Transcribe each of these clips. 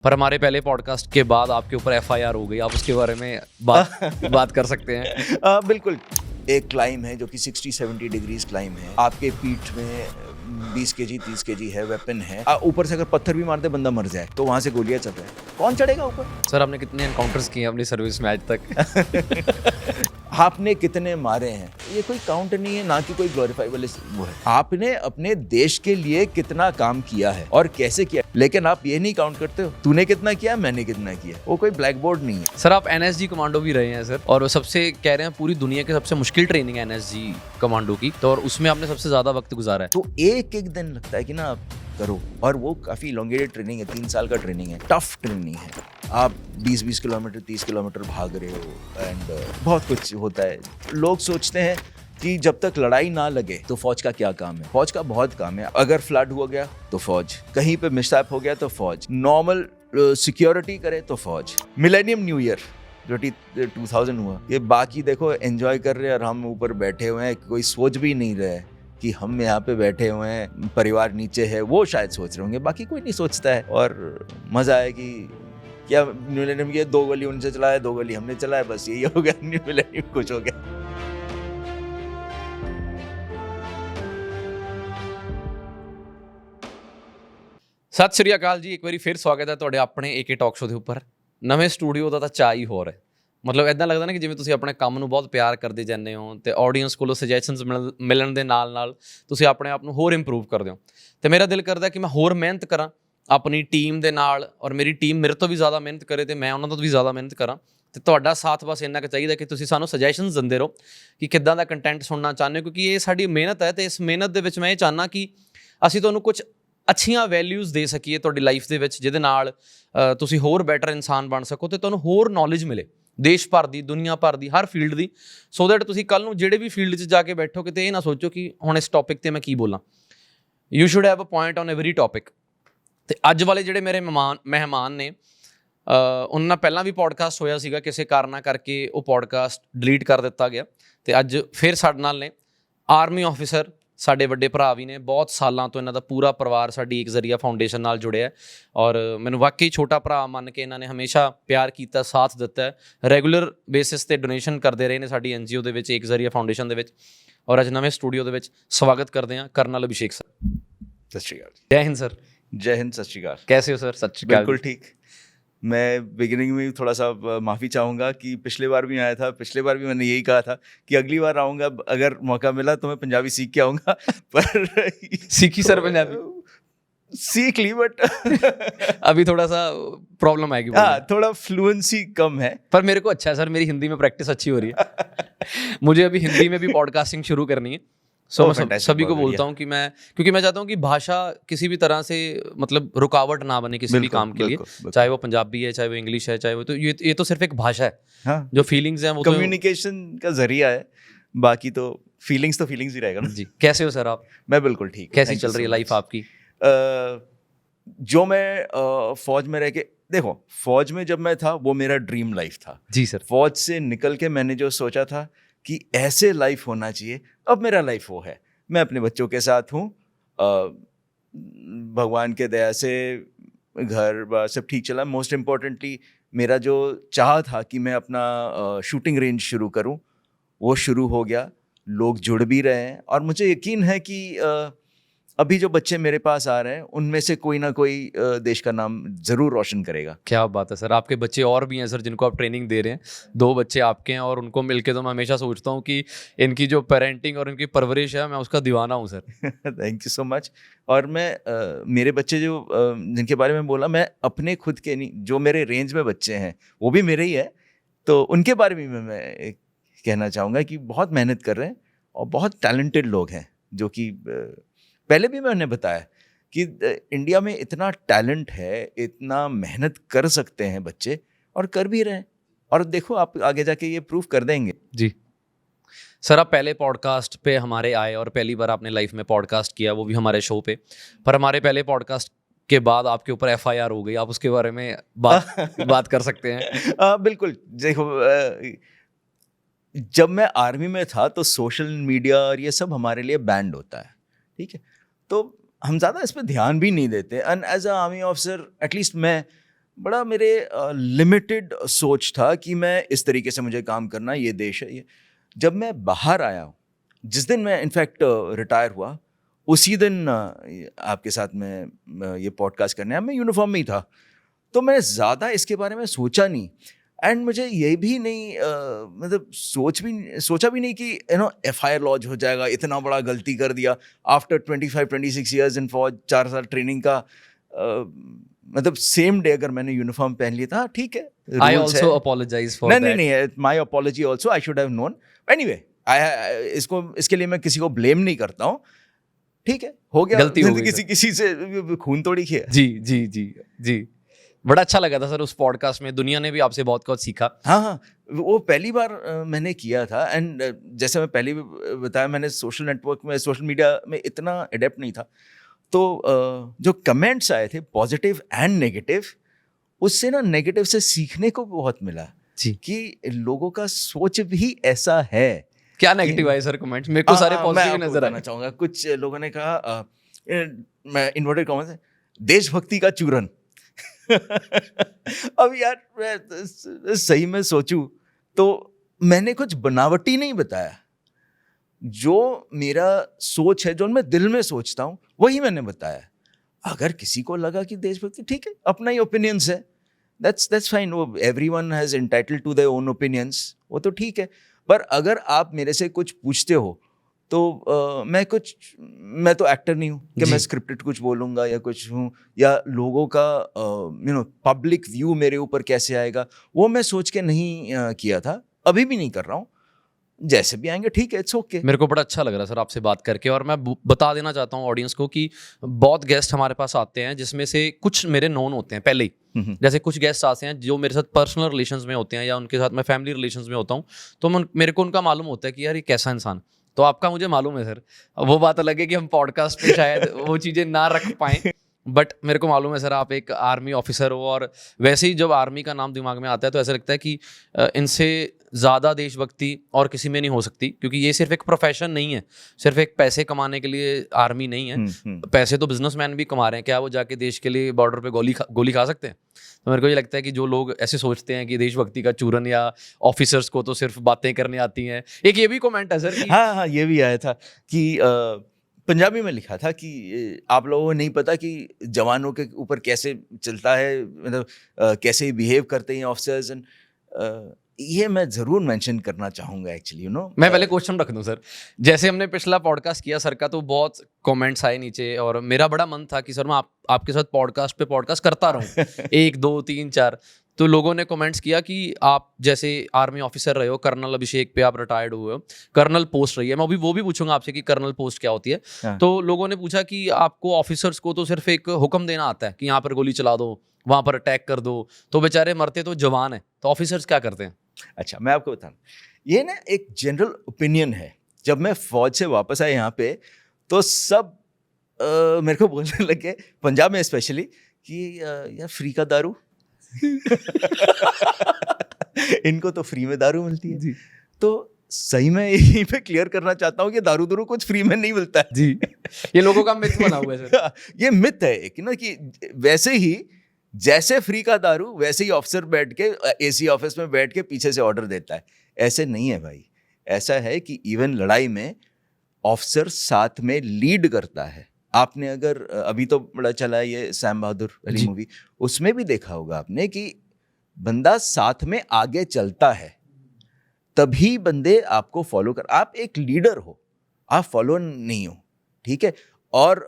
पर हमारे पहले पॉडकास्ट के बाद आपके ऊपर एफआईआर हो गई, आप उसके बारे में बात कर सकते हैं। बिल्कुल। एक क्लाइम है जो कि 60-70 डिग्रीज क्लाइम है। आपके पीठ में 20 kg 30 kg है, वेपन है। ऊपर से अगर पत्थर भी मारते बंदा मर जाए तो वहां से गोलियां चल रहा है, कौन चढ़ेगा ऊपर? सर, आपने कितने एनकाउंटर्स किए हैं अपनी सर्विस में आज तक? आपने कितने मारे हैं, ये कोई काउंट नहीं है, ना कि कोई ग्लोरीफाइबल वो है। आपने अपने देश के लिए कितना काम किया है और कैसे किया, लेकिन आप ये नहीं काउंट करते हो तूने कितना किया मैंने कितना किया। वो कोई ब्लैक बोर्ड नहीं है। सर, आप एनएसजी कमांडो भी रहे हैं सर, और सबसे कह रहे हैं पूरी दुनिया की सबसे मुश्किल ट्रेनिंग है एनएसजी कमांडो की, तो और उसमें आपने सबसे ज्यादा वक्त गुजारा है। तो एक एक दिन लगता है कि ना आप करो, और वो काफी इलोंगेटेड ट्रेनिंग है, 3 साल का ट्रेनिंग है, टफ ट्रेनिंग है। आप 20-20 किलोमीटर 30 किलोमीटर भाग रहे हो एंड बहुत कुछ होता है। लोग सोचते हैं कि जब तक लड़ाई ना लगे तो फौज का क्या काम है। फौज का बहुत काम है। अगर फ्लड हो गया तो फौज, कहीं पे मिसहैप हो गया तो फौज, नॉर्मल सिक्योरिटी करे तो फौज। मिलेनियम न्यू ईयर जो 2000 हुआ, ये बाकी देखो एंजॉय कर रहे हैं और हम ऊपर बैठे हुए हैं, कोई सोच भी नहीं रहे है कि हम यहाँ पे बैठे हुए हैं, परिवार नीचे है, वो शायद सोच रहे होंगे, बाकी कोई नहीं सोचता है। और मजा है कि क्या न्यू मिलेनियम की 2 गोली उनसे चलाया, 2 गोली हमने चलाया, बस यही हो गया, न्यू मिलेनियम कुछ हो गया। ਸਤਿ ਸ਼੍ਰੀ ਅਕਾਲ ਜੀ, ਇੱਕ ਵਾਰੀ ਫਿਰ ਸਵਾਗਤ ਹੈ ਤੁਹਾਡੇ ਆਪਣੇ ਏਕੇ ਟਾਕ ਸ਼ੋ ਦੇ ਉੱਪਰ। ਨਵੇਂ ਸਟੂਡੀਓ ਦਾ ਤਾਂ ਚਾਅ ਹੀ ਹੋਰ ਹੈ। ਮਤਲਬ ਇੱਦਾਂ ਲੱਗਦਾ ਨਾ ਕਿ ਜਿਵੇਂ ਤੁਸੀਂ ਆਪਣੇ ਕੰਮ ਨੂੰ ਬਹੁਤ ਪਿਆਰ ਕਰਦੇ ਜਾਂਦੇ ਹੋ ਤੇ ਆਡੀਅנס ਕੋਲੋਂ ਸੁਜੈਸ਼ਨਸ ਮਿਲਣ ਦੇ ਨਾਲ ਤੁਸੀਂ ਆਪਣੇ ਆਪ ਨੂੰ ਹੋਰ ਇੰਪਰੂਵ ਕਰਦੇ ਹੋ, ਤੇ ਮੇਰਾ ਦਿਲ ਕਰਦਾ ਕਿ ਮੈਂ ਹੋਰ ਮਿਹਨਤ ਕਰਾਂ ਆਪਣੀ ਟੀਮ ਦੇ ਨਾਲ, ਔਰ ਮੇਰੀ ਟੀਮ ਮੇਰੇ ਤੋਂ ਵੀ ਜ਼ਿਆਦਾ ਮਿਹਨਤ ਕਰੇ ਤੇ ਮੈਂ ਉਹਨਾਂ ਤੋਂ ਵੀ ਜ਼ਿਆਦਾ ਮਿਹਨਤ ਕਰਾਂ। ਤੇ ਤੁਹਾਡਾ ਸਾਥ ਬਸ ਇੰਨਾ ਕੁ ਚਾਹੀਦਾ ਕਿ ਤੁਸੀਂ ਸਾਨੂੰ ਸੁਜੈਸ਼ਨਸ ਦਿੰਦੇ ਰਹੋ ਕਿ ਕਿੱਦਾਂ ਦਾ ਕੰਟੈਂਟ ਸੁਣਨਾ ਚਾਹੁੰਦੇ ਹੋ, ਕਿਉਂਕਿ ਇਹ ਸਾਡੀ ਮਿਹਨਤ ਹੈ ਤੇ ਇਸ ਮਿਹਨਤ ਦੇ ਵਿੱਚ ਮੈਂ ਇਹ ਚਾਹੁੰਦਾ ਕਿ ਅਸੀਂ ਤੁਹਾਨੂੰ ਕੁਝ ਅੱਛੀਆਂ ਵੈਲਿਊਜ਼ ਦੇ ਸਕੀਏ ਤੁਹਾਡੀ ਲਾਈਫ ਦੇ ਵਿੱਚ, ਜਿਹਦੇ ਨਾਲ ਤੁਸੀਂ ਹੋਰ ਬੈਟਰ ਇਨਸਾਨ ਬਣ ਸਕੋ ਤੇ ਤੁਹਾਨੂੰ ਹੋਰ ਨੌਲੇਜ ਮਿਲੇ ਦੇਸ਼ ਭਰ ਦੀ, ਦੁਨੀਆ ਭਰ ਦੀ, ਹਰ ਫੀਲਡ ਦੀ, ਸੋ ਦੈਟ ਤੁਸੀਂ ਕੱਲ੍ਹ ਨੂੰ ਜਿਹੜੇ ਵੀ ਫੀਲਡ 'ਚ ਜਾ ਕੇ ਬੈਠੋ ਕਿਤੇ ਇਹ ਨਾ ਸੋਚੋ ਕਿ ਹੁਣ ਇਸ ਟੌਪਿਕ 'ਤੇ ਮੈਂ ਕੀ ਬੋਲਾਂ। You should have a point on every topic. ਅਤੇ ਅੱਜ ਵਾਲੇ ਜਿਹੜੇ ਮੇਰੇ ਮਹਿਮਾਨ ਨੇ, ਉਹਨਾਂ ਨਾਲ ਪਹਿਲਾਂ ਵੀ ਪੋਡਕਾਸਟ ਹੋਇਆ ਸੀਗਾ, ਕਿਸੇ ਕਾਰਨਾਂ ਕਰਕੇ ਉਹ ਪੋਡਕਾਸਟ ਡਿਲੀਟ ਕਰ ਦਿੱਤਾ ਗਿਆ, ਅਤੇ ਅੱਜ ਫਿਰ ਸਾਡੇ ਨਾਲ ਨੇ ਆਰਮੀ ਆਫਿਸਰ, ਸਾਡੇ ਵੱਡੇ ਭਰਾ ਵੀ ਨੇ। ਬਹੁਤ ਸਾਲਾਂ ਤੋਂ ਇਹਨਾਂ ਦਾ ਪੂਰਾ ਪਰਿਵਾਰ ਸਾਡੀ ਇੱਕ ਜ਼ਰੀਆ ਫਾਊਂਡੇਸ਼ਨ ਨਾਲ ਜੁੜਿਆ, ਔਰ ਮੈਨੂੰ ਵਾਕਈ ਛੋਟਾ ਭਰਾ ਮੰਨ ਕੇ ਇਹਨਾਂ ਨੇ ਹਮੇਸ਼ਾ ਪਿਆਰ ਕੀਤਾ, ਸਾਥ ਦਿੱਤਾ ਹੈ, ਰੈਗੂਲਰ ਬੇਸਿਸ 'ਤੇ ਡੋਨੇਸ਼ਨ ਕਰਦੇ ਰਹੇ ਨੇ ਸਾਡੀ NGO ਦੇ ਵਿੱਚ, ਇੱਕ ਜ਼ਰੀਆ ਫਾਊਂਡੇਸ਼ਨ ਦੇ ਵਿੱਚ। ਔਰ ਅੱਜ ਨਵੇਂ ਸਟੂਡੀਓ ਦੇ ਵਿੱਚ ਸਵਾਗਤ ਕਰਦੇ ਹਾਂ ਕਰਨਲ ਅਭਿਸ਼ੇਕ ਸਰ। सत श्री अकाल। जय हिंद सर। जय हिंद, सत श्री अकाल। कैसे हो सर? सत श्री अकाल। बिल्कुल ठीक। मैं बिगिनिंग में थोड़ा सा माफ़ी चाहूँगा कि पिछले बार भी आया था, पिछले बार भी मैंने यही कहा था कि अगली बार आऊँगा, अगर मौका मिला तो मैं पंजाबी सीख के आऊँगा। पर सीखी सर पंजाबी? सीख ली, बट अभी थोड़ा सा प्रॉब्लम आएगी। हाँ, थोड़ा फ्लुएंसी कम है, पर मेरे को अच्छा है सर, मेरी हिंदी में प्रैक्टिस अच्छी हो रही है। मुझे अभी हिंदी में भी पॉडकास्टिंग शुरू करनी है, सो मैं सभी को बोलता हूँ कि क्योंकि मैं चाहता हूँ कि भाषा किसी भी तरह से मतलब रुकावट ना बने किसी भी काम के लिए, चाहे वो पंजाबी है, चाहे वो इंग्लिश है, चाहे वो, तो ये तो सिर्फ एक भाषा है। हाँ, जो फीलिंग्स हैं वो कम्युनिकेशन का जरिया है, बाकी तो फीलिंग्स ही रहेगा ना जी। कैसे हो सर आप? मैं बिल्कुल ठीक। कैसी चल रही है लाइफ आपकी? जो मैं फौज में रह के, देखो फौज में जब मैं था वो मेरा ड्रीम लाइफ था जी सर। फौज से निकल के मैंने जो सोचा था कि ऐसे लाइफ होना चाहिए, अब मेरा लाइफ वो है। मैं अपने बच्चों के साथ हूँ, भगवान के दया से घर बार सब ठीक चला। मोस्ट इम्पोर्टेंटली मेरा जो चाह था कि मैं अपना शूटिंग रेंज शुरू करूँ, वो शुरू हो गया। लोग जुड़ भी रहे हैं और मुझे यकीन है कि अभी जो बच्चे मेरे पास आ रहे हैं उनमें से कोई ना कोई देश का नाम ज़रूर रोशन करेगा। क्या बात है सर। आपके बच्चे और भी हैं सर जिनको आप ट्रेनिंग दे रहे हैं, 2 बच्चे आपके हैं, और उनको मिलके तो मैं हमेशा सोचता हूँ कि इनकी जो पेरेंटिंग और इनकी परवरिश है, मैं उसका दीवाना हूँ sir. Thank you so much. और मैं मेरे बच्चे जो जिनके बारे में बोला, मैं अपने खुद के नहीं, जो मेरे रेंज में बच्चे हैं वो भी मेरे ही है, तो उनके बारे में मैं कहना चाहूँगा कि बहुत मेहनत कर रहे हैं और बहुत टैलेंटेड लोग हैं, जो कि पहले भी मैंने बताया कि इंडिया में इतना टैलेंट है, इतना मेहनत कर सकते हैं बच्चे और कर भी रहे हैं, और देखो आप आगे जाके ये प्रूफ कर देंगे जी। सर, आप पहले पॉडकास्ट पे हमारे आए और पहली बार आपने लाइफ में पॉडकास्ट किया, वो भी हमारे शो पे, पर हमारे पहले पॉडकास्ट के बाद आपके ऊपर FIR हो गई, आप उसके बारे में बात कर सकते हैं? बिल्कुल। देखो, जब मैं आर्मी में था तो सोशल मीडिया और ये सब हमारे लिए बैंड होता है, ठीक है, तो हम ज़्यादा इस पर ध्यान भी नहीं देते। And as a army officer at least मैं बड़ा मेरे लिमिटेड सोच था कि मैं इस तरीके से मुझे काम करना, ये देश है ये। जब मैं बाहर आया हूँ, जिस दिन मैं इनफैक्ट रिटायर हुआ, उसी दिन आपके साथ में ये पॉडकास्ट करने आया, मैं यूनिफॉर्म में ही था, तो मैं ज़्यादा इसके बारे में सोचा नहीं। एंड मुझे ये भी नहीं मतलब सोचा भी नहीं कि FIR लॉन्च हो जाएगा, इतना बड़ा गलती कर दिया आफ्टर 25-26 ईयर्स इन फौज, 4 साल ट्रेनिंग का। मतलब सेम डे अगर मैंने यूनिफॉर्म पहन लिया था, ठीक है, आई rules है। ऑल्सो अपोलोजाइज फॉर नहीं, my apology also, I should have known. Anyway, इसके लिए मैं किसी को ब्लेम नहीं करता हूँ, ठीक है, हो गया, गलती हो गई किसी से खून थोड़ी किया। जी बड़ा अच्छा लगा था सर उस पॉडकास्ट में, दुनिया ने भी आपसे बहुत कुछ सीखा। हाँ, वो पहली बार मैंने किया था। एंड जैसे मैं पहले भी बताया, मैंने सोशल नेटवर्क में, सोशल मीडिया में इतना एडेप्ट नहीं था, तो जो कमेंट्स आए थे पॉजिटिव एंड नेगेटिव, उससे ना नेगेटिव से सीखने को बहुत मिला जी, कि लोगों का सोच भी ऐसा है। क्या नेगेटिव आए सर कमेंट्स? मेरे को सारे पॉजिटिव नजर आए। चाहूंगा, कुछ लोगों ने कहा, मैं इन्वर्टेड कॉमर्स है, देशभक्ति का चूरन। अब यार मैं सही में सोचूं तो मैंने कुछ बनावटी नहीं बताया, जो मेरा सोच है, जो मैं दिल में सोचता हूं, वही मैंने बताया। अगर किसी को लगा कि देशभक्ति, ठीक है, अपना ही ओपिनियंस है, दैट्स फाइन। वो everyone has entitled to their own opinions, वो तो ठीक है। पर अगर आप मेरे से कुछ पूछते हो तो मैं तो एक्टर नहीं हूँ कि मैं स्क्रिप्टेड कुछ बोलूँगा या कुछ हूँ, या लोगों का पब्लिक व्यू मेरे ऊपर कैसे आएगा, वो मैं सोच के नहीं किया था, अभी भी नहीं कर रहा हूँ। जैसे भी आएंगे ठीक है, इट्स ओके। मेरे को बड़ा अच्छा लग रहा है सर आपसे बात करके, और मैं बता देना चाहता हूँ ऑडियंस को कि बहुत गेस्ट हमारे पास आते हैं, जिसमें से कुछ मेरे नोन होते हैं पहले ही। जैसे कुछ गेस्ट आते हैं जो मेरे साथ पर्सनल रिलेशंस में होते हैं, या उनके साथ मैं फैमिली रिलेशंस में होता हूँ, तो मेरे को उनका मालूम होता है कि यार ये कैसा इंसान। तो आपका मुझे मालूम है सर, वो बात अलग है कि हम पॉडकास्ट पे शायद वो चीज़ें ना रख पाएँ, बट मेरे को मालूम है सर आप एक आर्मी ऑफिसर हो, और वैसे ही जब आर्मी का नाम दिमाग में आता है तो ऐसा लगता है कि इनसे ज़्यादा देशभक्ति और किसी में नहीं हो सकती, क्योंकि ये सिर्फ एक प्रोफेशन नहीं है, सिर्फ एक पैसे कमाने के लिए आर्मी नहीं है। पैसे तो बिजनेसमैन भी कमा रहे हैं, क्या वो जाके देश के लिए बॉर्डर पे गोली खा सकते हैं? तो मेरे को ये लगता है कि जो लोग ऐसे सोचते हैं कि देशभक्ति का चूरन या ऑफिसर्स को तो सिर्फ बातें करने आती हैं। एक ये भी कमेंट है सर कि हाँ, ये भी आया था कि पंजाबी में लिखा था कि आप लोगों को नहीं पता कि जवानों के ऊपर कैसे चलता है, मतलब कैसे बिहेव करते हैं ऑफिसर्स। एंड ये मैं जरूर मेंशन करना चाहूंगा एक्चुअली, मैं पहले क्वेश्चन रख दूं सर, जैसे हमने पिछला पॉडकास्ट किया सर का, तो बहुत कमेंट्स आए नीचे, और मेरा बड़ा मन था कि सर मैं आपके साथ पॉडकास्ट करता रहूं 1 2 3 4। तो लोगों ने कमेंट्स किया कि आप जैसे आर्मी ऑफिसर रहे हो, कर्नल अभिषेक पे आप रिटायर्ड हुए हो, कर्नल पोस्ट रही है, मैं वो भी पूछूंगा आपसे कि कर्नल पोस्ट क्या होती है। तो लोगों ने पूछा कि आपको ऑफिसर्स को तो सिर्फ एक हुक्म देना आता है कि यहाँ पर गोली चला दो, वहां पर अटैक कर दो, तो बेचारे मरते तो जवान है, तो ऑफिसर्स क्या करते हैं? अच्छा, मैं आपको बताऊं, ये ना एक जनरल ओपिनियन है। जब मैं फौज से वापस आया यहाँ पे, तो सब मेरे को बोलने लगे, पंजाब में स्पेशली, कि यार फ्री का दारू इनको तो फ्री में दारू मिलती है जी। तो सही में यहीं पे क्लियर करना चाहता हूँ कि दारू कुछ फ्री में नहीं मिलता है जी। ये लोगों का मिथ बना हुआ है सर। ये मिथ है कि ना, कि वैसे ही जैसे फ्री का दारू, वैसे ही ऑफिसर बैठ के एसी ऑफिस में बैठ के पीछे से ऑर्डर देता है। ऐसे नहीं है भाई। ऐसा है कि इवन लड़ाई में ऑफिसर साथ में लीड करता है। आपने अगर अभी तो बड़ा चला है ये सैम बहादुर वाली मूवी, उसमें भी देखा होगा आपने कि बंदा साथ में आगे चलता है, तभी बंदे आपको फॉलो कर। आप एक लीडर हो, आप फॉलो नहीं हो, ठीक है। और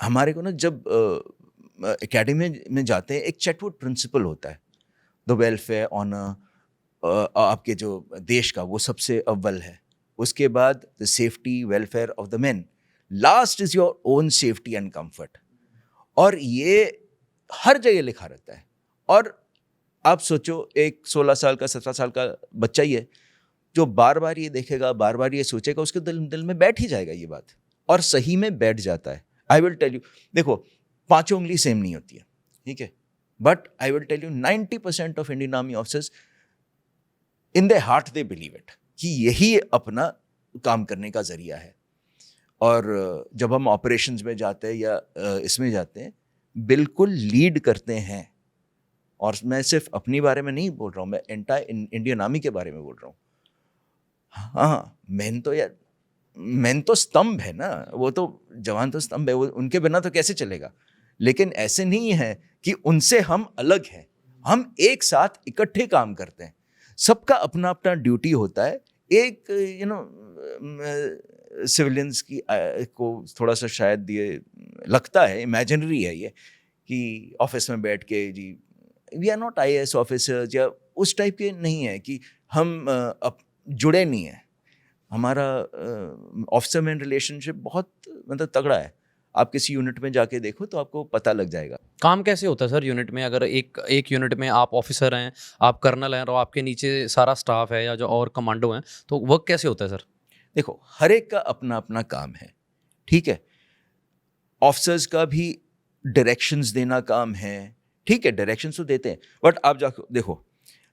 हमारे को ना जब एकेडमी में जाते हैं, एक चैटवुड प्रिंसिपल होता है, द वेलफेयर ऑनर आपके जो देश का, वो सबसे अव्वल है। उसके बाद the safety welfare of the main, last is your own safety and comfort. और ये हर जगह लिखा रहता है। और आप सोचो, एक 16 साल का 17 साल का बच्चा ही है जो बार बार ये देखेगा, बार बार ये सोचेगा, उसके दिल में बैठ ही जाएगा ये बात, और सही में बैठ जाता है। आई विल टेल यू, देखो 5 उंगली सेम नहीं होती है, ठीक है, but I will tell you 90% of Indian army officers in the heart they believe it, कि यही अपना काम करने का जरिया है। और जब हम ऑपरेशंस में जाते हैं या इसमें जाते हैं, बिल्कुल लीड करते हैं, और मैं सिर्फ अपनी बारे में नहीं बोल रहा हूँ, मैं एंटायर इंडियन आर्मी के बारे में बोल रहा हूँ। हाँ, मेन तो स्तंभ है ना, वो तो जवान तो स्तंभ है, वो उनके बिना तो कैसे चलेगा। लेकिन ऐसे नहीं है कि उनसे हम अलग हैं, हम एक साथ इकट्ठे काम करते हैं, सबका अपना अपना ड्यूटी होता है। एक सिविलियंस की को थोड़ा सा शायद ये लगता है, इमेजिनरी है ये, कि ऑफिस में बैठ के जी we are not IAS officers या उस टाइप के नहीं है कि हम जुड़े नहीं हैं। हमारा ऑफिसर मैन रिलेशनशिप बहुत मतलब तगड़ा है। आप किसी यूनिट में जाके देखो तो आपको पता लग जाएगा। काम कैसे होता है सर यूनिट में? अगर एक यूनिट में आप ऑफिसर हैं, आप कर्नल हैं और आपके नीचे सारा स्टाफ है या जो और कमांडो हैं, तो वर्क कैसे होता है सर? देखो, हर एक का अपना अपना काम है, ठीक है। ऑफिसर्स का भी डायरेक्शंस देना काम है, ठीक है, डायरेक्शंस तो देते हैं, बट आप जाके देखो,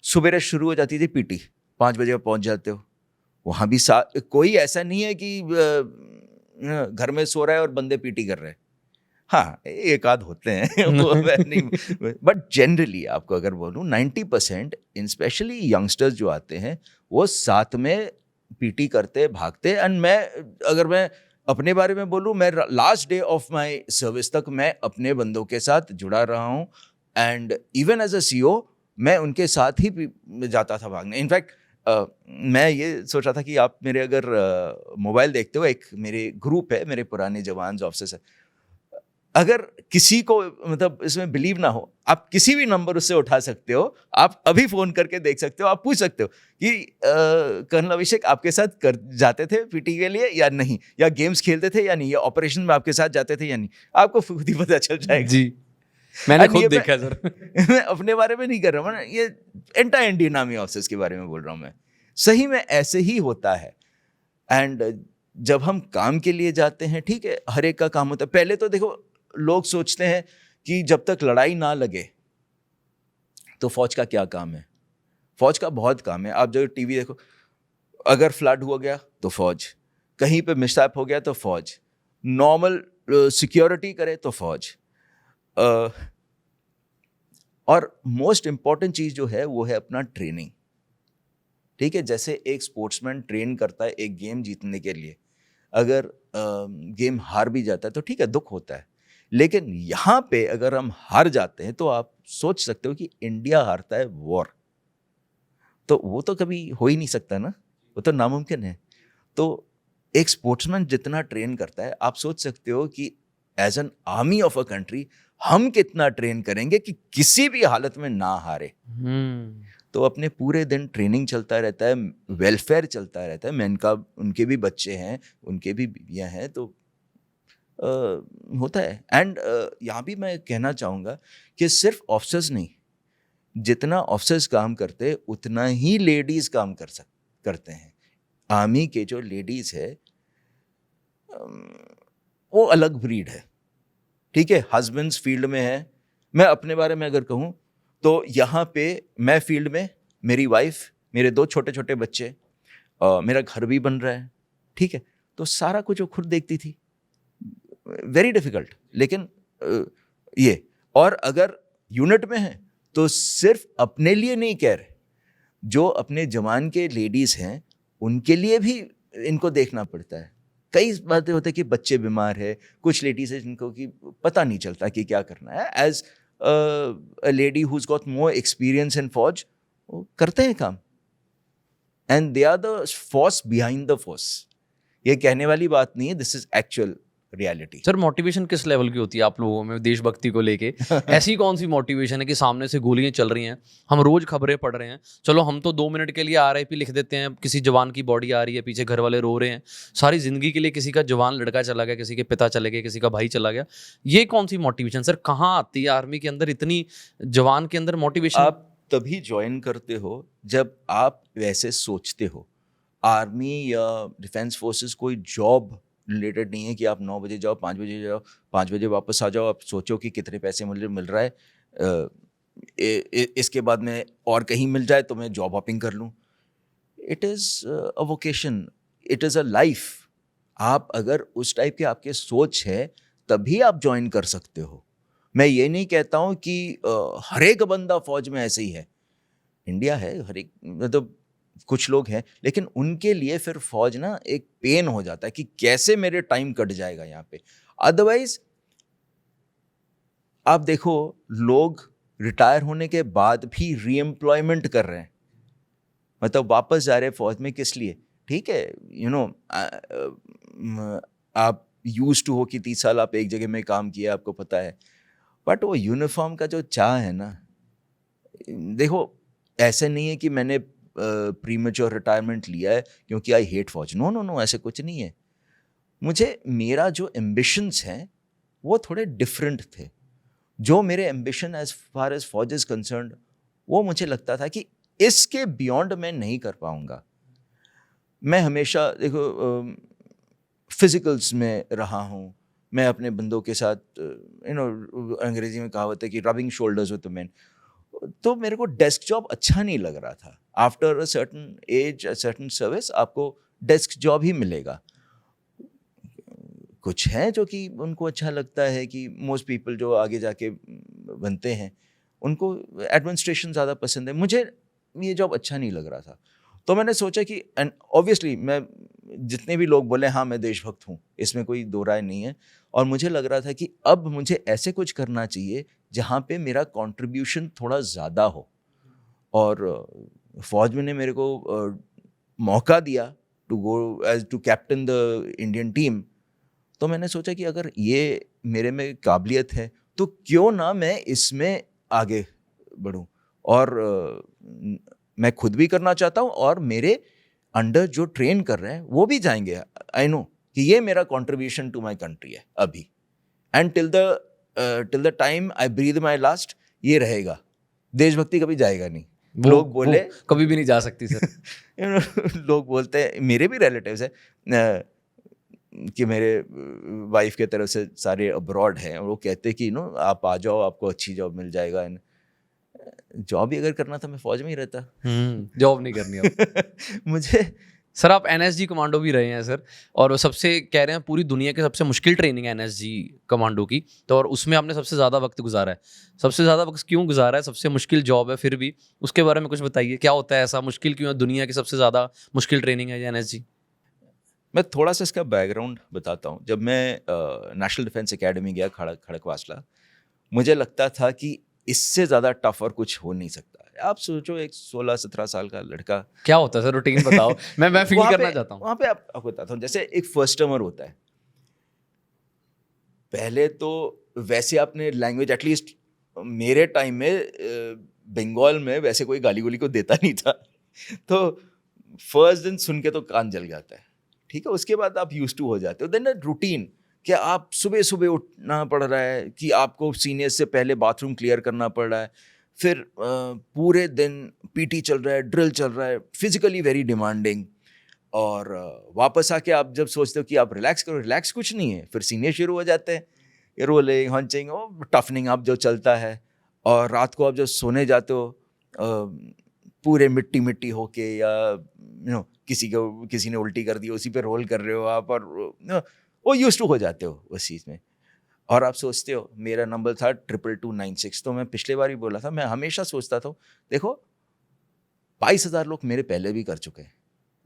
सुबह शुरू हो जाती थी पीटी, 5 बजे पहुंच जाते हो, वहाँ भी कोई ऐसा नहीं है कि घर में सो रहा है और बंदे पीटी कर रहे हैं। हाँ, एक आध होते हैं वो मैं नहीं, बट जनरली आपको अगर बोलूँ 90% स्पेशली यंगस्टर्स जो आते हैं वो साथ में पीटी करते भागते। एंड मैं अपने बारे में बोलूँ, मैं last day of my service तक मैं अपने बंदों के साथ जुड़ा रहा हूँ। And even as a CO मैं उनके साथ ही जाता था भागने। इनफैक्ट मैं ये सोच रहा था कि आप मेरे अगर मोबाइल देखते हो, एक मेरे ग्रुप है, मेरे पुराने जवान ऑफिसर्स है, अगर किसी को मतलब इसमें बिलीव ना हो, आप किसी भी नंबर उससे उठा सकते हो, आप अभी फोन करके देख सकते हो, आप पूछ सकते हो कि कर्नल अभिषेक आपके साथ कर जाते थे पीटी के लिए या नहीं, या गेम्स खेलते थे या नहीं, या ऑपरेशन में आपके साथ जाते थे या नहीं, आपको खुद ही पता चल जाएगा। जी, मैंने खुद देखा सर। मैं अपने बारे में नहीं कर रहा हूँ, ये एंटायर इंडियन आर्मी ऑफिसर्स के बारे में बोल रहा हूँ मैं। सही में ऐसे ही होता है। एंड जब हम काम के लिए जाते हैं, ठीक है, हर एक का काम होता है। पहले तो देखो, लोग सोचते हैं कि जब तक लड़ाई ना लगे तो फौज का क्या काम है। फौज का बहुत काम है। आप जब टीवी देखो, अगर फ्लड हो गया तो फौज, कहीं पे मिसहैप हो गया तो फौज, नॉर्मल सिक्योरिटी करे तो फौज। और मोस्ट इंपॉर्टेंट चीज जो है वो है अपना ट्रेनिंग, ठीक है। जैसे एक स्पोर्ट्समैन ट्रेन करता है एक गेम जीतने के लिए, अगर गेम हार भी जाता है तो ठीक है, दुख होता है, लेकिन यहाँ पे अगर हम हार जाते हैं तो आप सोच सकते हो कि इंडिया हारता है वॉर, तो वो तो कभी हो ही नहीं सकता ना, वो तो नामुमकिन है। तो एक स्पोर्ट्समैन जितना ट्रेन करता है, आप सोच सकते हो कि as an army of a country हम कितना ट्रेन करेंगे कि किसी भी हालत में ना हारे। तो अपने पूरे दिन ट्रेनिंग चलता रहता है, वेलफेयर चलता रहता है। मैन का उनके भी बच्चे हैं, उनके भी बीवियाँ हैं, तो होता है। एंड यहाँ भी मैं कहना चाहूँगा कि सिर्फ ऑफिसर्स नहीं, जितना ऑफिसर्स काम करते हैं उतना ही लेडीज़ काम करते हैं। आर्मी के जो लेडीज़ है वो अलग ब्रीड है, ठीक है। हस्बैंड्स फील्ड में है, मैं अपने बारे में अगर कहूँ तो यहाँ पे मैं फील्ड में, मेरी वाइफ, मेरे 2 छोटे छोटे बच्चे, मेरा घर भी बन रहा है, ठीक है। तो सारा कुछ वो खुद देखती थी, वेरी डिफिकल्ट। लेकिन ये, और अगर यूनिट में है तो सिर्फ अपने लिए नहीं कह रहे, जो अपने जवान के लेडीज़ हैं उनके लिए भी इनको देखना पड़ता है। कई बातें होती है कि बच्चे बीमार है, कुछ लेडीज़ है जिनको कि पता नहीं चलता कि क्या करना है। As a lady who's got more experience in फौज, वो करते हैं काम, and they are the force behind the force. ये कहने वाली बात नहीं है, this is actual reality. Sir motivation किस लेवल की होती है आप लोगों में देशभक्ति को लेके? ऐसी कौन सी मोटिवेशन है कि सामने से गोलियां चल रही हैं, हम रोज खबरें पढ़ रहे हैं, चलो हम तो 2 मिनट के लिए RIP लिख देते हैं, किसी जवान की बॉडी आ रही है, पीछे घर वाले रो रहे हैं, सारी जिंदगी के लिए किसी का जवान लड़का चला गया, किसी के पिता चले गए, किसी का भाई चला गया। ये कौन सी मोटिवेशन सर कहाँ आती है आर्मी के अंदर, इतनी जवान के अंदर मोटिवेशन? आप तभी ज्वाइन करते हो जब आप वैसे सोचते हो। आर्मी या डिफेंस फोर्सेस कोई जॉब रिलेटेड नहीं है कि आप 9 बजे जाओ, 5 बजे जाओ, 5 बजे वापस आ जाओ, आप सोचो कि कितने पैसे मुझे मिल रहा है, इसके बाद में और कहीं मिल जाए तो मैं जॉब हॉपिंग कर लूँ। It is a vocation, it is a life. आप अगर उस टाइप के आपके सोच है तभी आप ज्वाइन कर सकते हो। मैं ये नहीं कहता हूँ कि हर एक बंदा फौज में ऐसे ही है। इंडिया है, हर एक मतलब कुछ लोग हैं, लेकिन उनके लिए फिर फौज ना एक पेन हो जाता है कि कैसे मेरे टाइम कट जाएगा यहाँ पे। अदरवाइज आप देखो, लोग रिटायर होने के बाद भी रीएम्प्लॉयमेंट कर रहे हैं, मतलब वापस जा रहे हैं फौज में। किस लिए? ठीक है, आप यूज टू हो कि 30 साल आप एक जगह में काम किया, आपको पता है, बट वो यूनिफॉर्म का जो चाह है ना, देखो ऐसे नहीं है कि मैंने प्रीमेच्योर रिटायरमेंट लिया है क्योंकि आई हेट फौज। नो नो नो, ऐसे कुछ नहीं है। मुझे मेरा जो एम्बिशंस हैं वो थोड़े डिफरेंट थे। जो मेरे एम्बिशन एज फार एज फौज इज कंसर्न्ड, वो मुझे लगता था कि इसके बियॉन्ड मैं नहीं कर पाऊंगा। मैं हमेशा देखो फिजिकल्स में रहा हूँ, मैं अपने बंदों के साथ अंग्रेजी में कहावत है कि रबिंग शोल्डर्स विद मेन। तो मेरे को डेस्क जॉब अच्छा नहीं लग रहा था। After a certain age, a certain service, आपको डेस्क जॉब ही मिलेगा। कुछ हैं जो कि उनको अच्छा लगता है कि मोस्ट पीपल जो आगे जाके बनते हैं उनको एडमिनिस्ट्रेशन ज़्यादा पसंद है। मुझे ये जॉब अच्छा नहीं लग रहा था, तो मैंने सोचा कि, एंड ऑब्वियसली मैं, जितने भी लोग बोले हाँ मैं देशभक्त हूँ, इसमें कोई दो राय नहीं है, और मुझे लग रहा था कि अब मुझे ऐसे कुछ करना चाहिए जहाँ पे मेरा कंट्रीब्यूशन थोड़ा ज़्यादा हो। और फौज में ने मेरे को मौका दिया to go as to captain the Indian team. तो मैंने सोचा कि अगर ये मेरे में काबिलियत है तो क्यों ना मैं इसमें आगे बढ़ूं। और मैं खुद भी करना चाहता हूं और मेरे अंडर जो ट्रेन कर रहे हैं वो भी जाएंगे। आई नो कि ये मेरा कंट्रीब्यूशन टू माय कंट्री है अभी, and till the time I breathe my last ये रहेगा। देशभक्ति कभी जाएगा नहीं। लोग बोले कभी भी नहीं जा सकती सर। लोग बोलते हैं, मेरे भी रिलेटिव्स हैं कि मेरे वाइफ के तरफ से सारे अब्रॉड हैं, और वो कहते हैं कि आप आ जाओ, आपको अच्छी जॉब मिल जाएगा। जॉब ही अगर करना था मैं फौज में ही रहता। जॉब नहीं करनी अब। मुझे सर आप एनएसजी कमांडो भी रहे हैं सर, और वो सबसे कह रहे हैं पूरी दुनिया की सबसे मुश्किल ट्रेनिंग है एनएसजी कमांडो की, तो और उसमें आपने सबसे ज़्यादा वक्त गुजारा है। सबसे ज़्यादा वक्त क्यों गुजारा है? सबसे मुश्किल जॉब है फिर भी, उसके बारे में कुछ बताइए। क्या होता है ऐसा मुश्किल, क्यों है? दुनिया की सबसे ज़्यादा मुश्किल ट्रेनिंग है ये एनएसजी। मैं थोड़ा सा इसका बैकग्राउंड बताता हूँ। जब मैं नेशनल डिफेंस एकेडमी गया खड़कवासला, मुझे लगता था कि इससे ज़्यादा टफ और कुछ हो नहीं सकता। आप सोचो, एक 16-17 साल का लड़का। क्या होता है सर, रूटीन बताओ। मैं फील करना चाहता हूँ। वहाँ पे आपको बताता हूँ, जैसे एक फर्स्ट टर्मर होता है। पहले तो वैसे आपने लैंग्वेज, एटलीस्ट मेरे टाइम में बंगाल में वैसे कोई गाली गोली को देता नहीं था, तो फर्स्ट दिन सुन के तो कान जल जाता है। ठीक है, उसके बाद आप यूज टू हो जाते हो। देन रूटीन, कि आप सुबह सुबह उठना पड़ रहा है, कि आपको सीनियर्स से पहले बाथरूम क्लियर करना पड़ रहा है, फिर पूरे दिन पीटी चल रहा है, ड्रिल चल रहा है, फिजिकली वेरी डिमांडिंग। और वापस आके आप जब सोचते हो कि आप रिलैक्स करो, रिलैक्स कुछ नहीं है, फिर सीनियर शुरू हो जाते हैं, रोलिंग हंचिंग, टफनिंग आप जो चलता है। और रात को आप जब सोने जाते हो पूरे मिट्टी मिट्टी होके, या किसी ने उल्टी कर दी, उसी पे रोल कर रहे हो आप, और वो यूज टू हो जाते हो उस चीज़ में। और आप सोचते हो, मेरा नंबर था 22296। तो मैं पिछले बार ही बोला था, मैं हमेशा सोचता था, देखो 22,000 लोग मेरे पहले भी कर चुके हैं,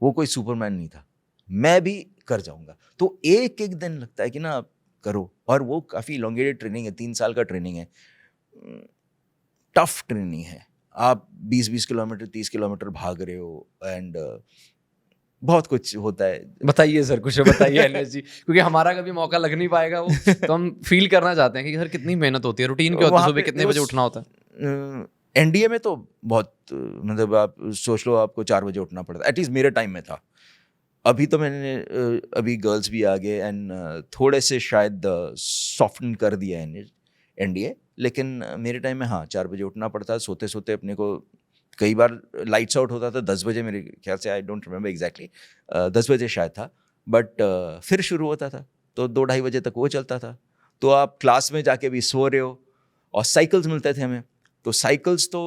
वो कोई सुपरमैन नहीं था, मैं भी कर जाऊंगा। तो एक एक दिन लगता है कि ना आप करो, और वो काफ़ी लॉन्गेटेड ट्रेनिंग है, 3 साल का ट्रेनिंग है, टफ ट्रेनिंग है। आप 20-20 किलोमीटर 30 किलोमीटर भाग रहे हो, एंड बहुत कुछ होता है। बताइए सर, कुछ बताइए एनएसजी, क्योंकि हमारा कभी मौका लग नहीं पाएगा वो, तो हम फील करना चाहते हैं कि सर कितनी मेहनत होती है, रूटीन क्या होता है, सुबह कितने बजे उठना होता है। एनडीए में तो बहुत, मतलब आप सोच लो, आपको 4 बजे उठना पड़ता है, एटलीस्ट मेरे टाइम में था। अभी तो मैंने अभी गर्ल्स भी आ गए, एंड थोड़े से शायद सॉफ्टन कर दिया है एनडीए, लेकिन मेरे टाइम में हाँ 4 बजे उठना पड़ता है। सोते सोते अपने को, कई बार लाइट्स आउट होता था 10 बजे, मेरे ख्याल से, आई डोंट रिमेंबर एग्जैक्टली, 10 बजे शायद था, बट फिर शुरू होता था तो 2-2:30 बजे तक वो चलता था। तो आप क्लास में जाके भी सो रहे हो, और साइकिल्स मिलते थे हमें, तो साइकिल्स तो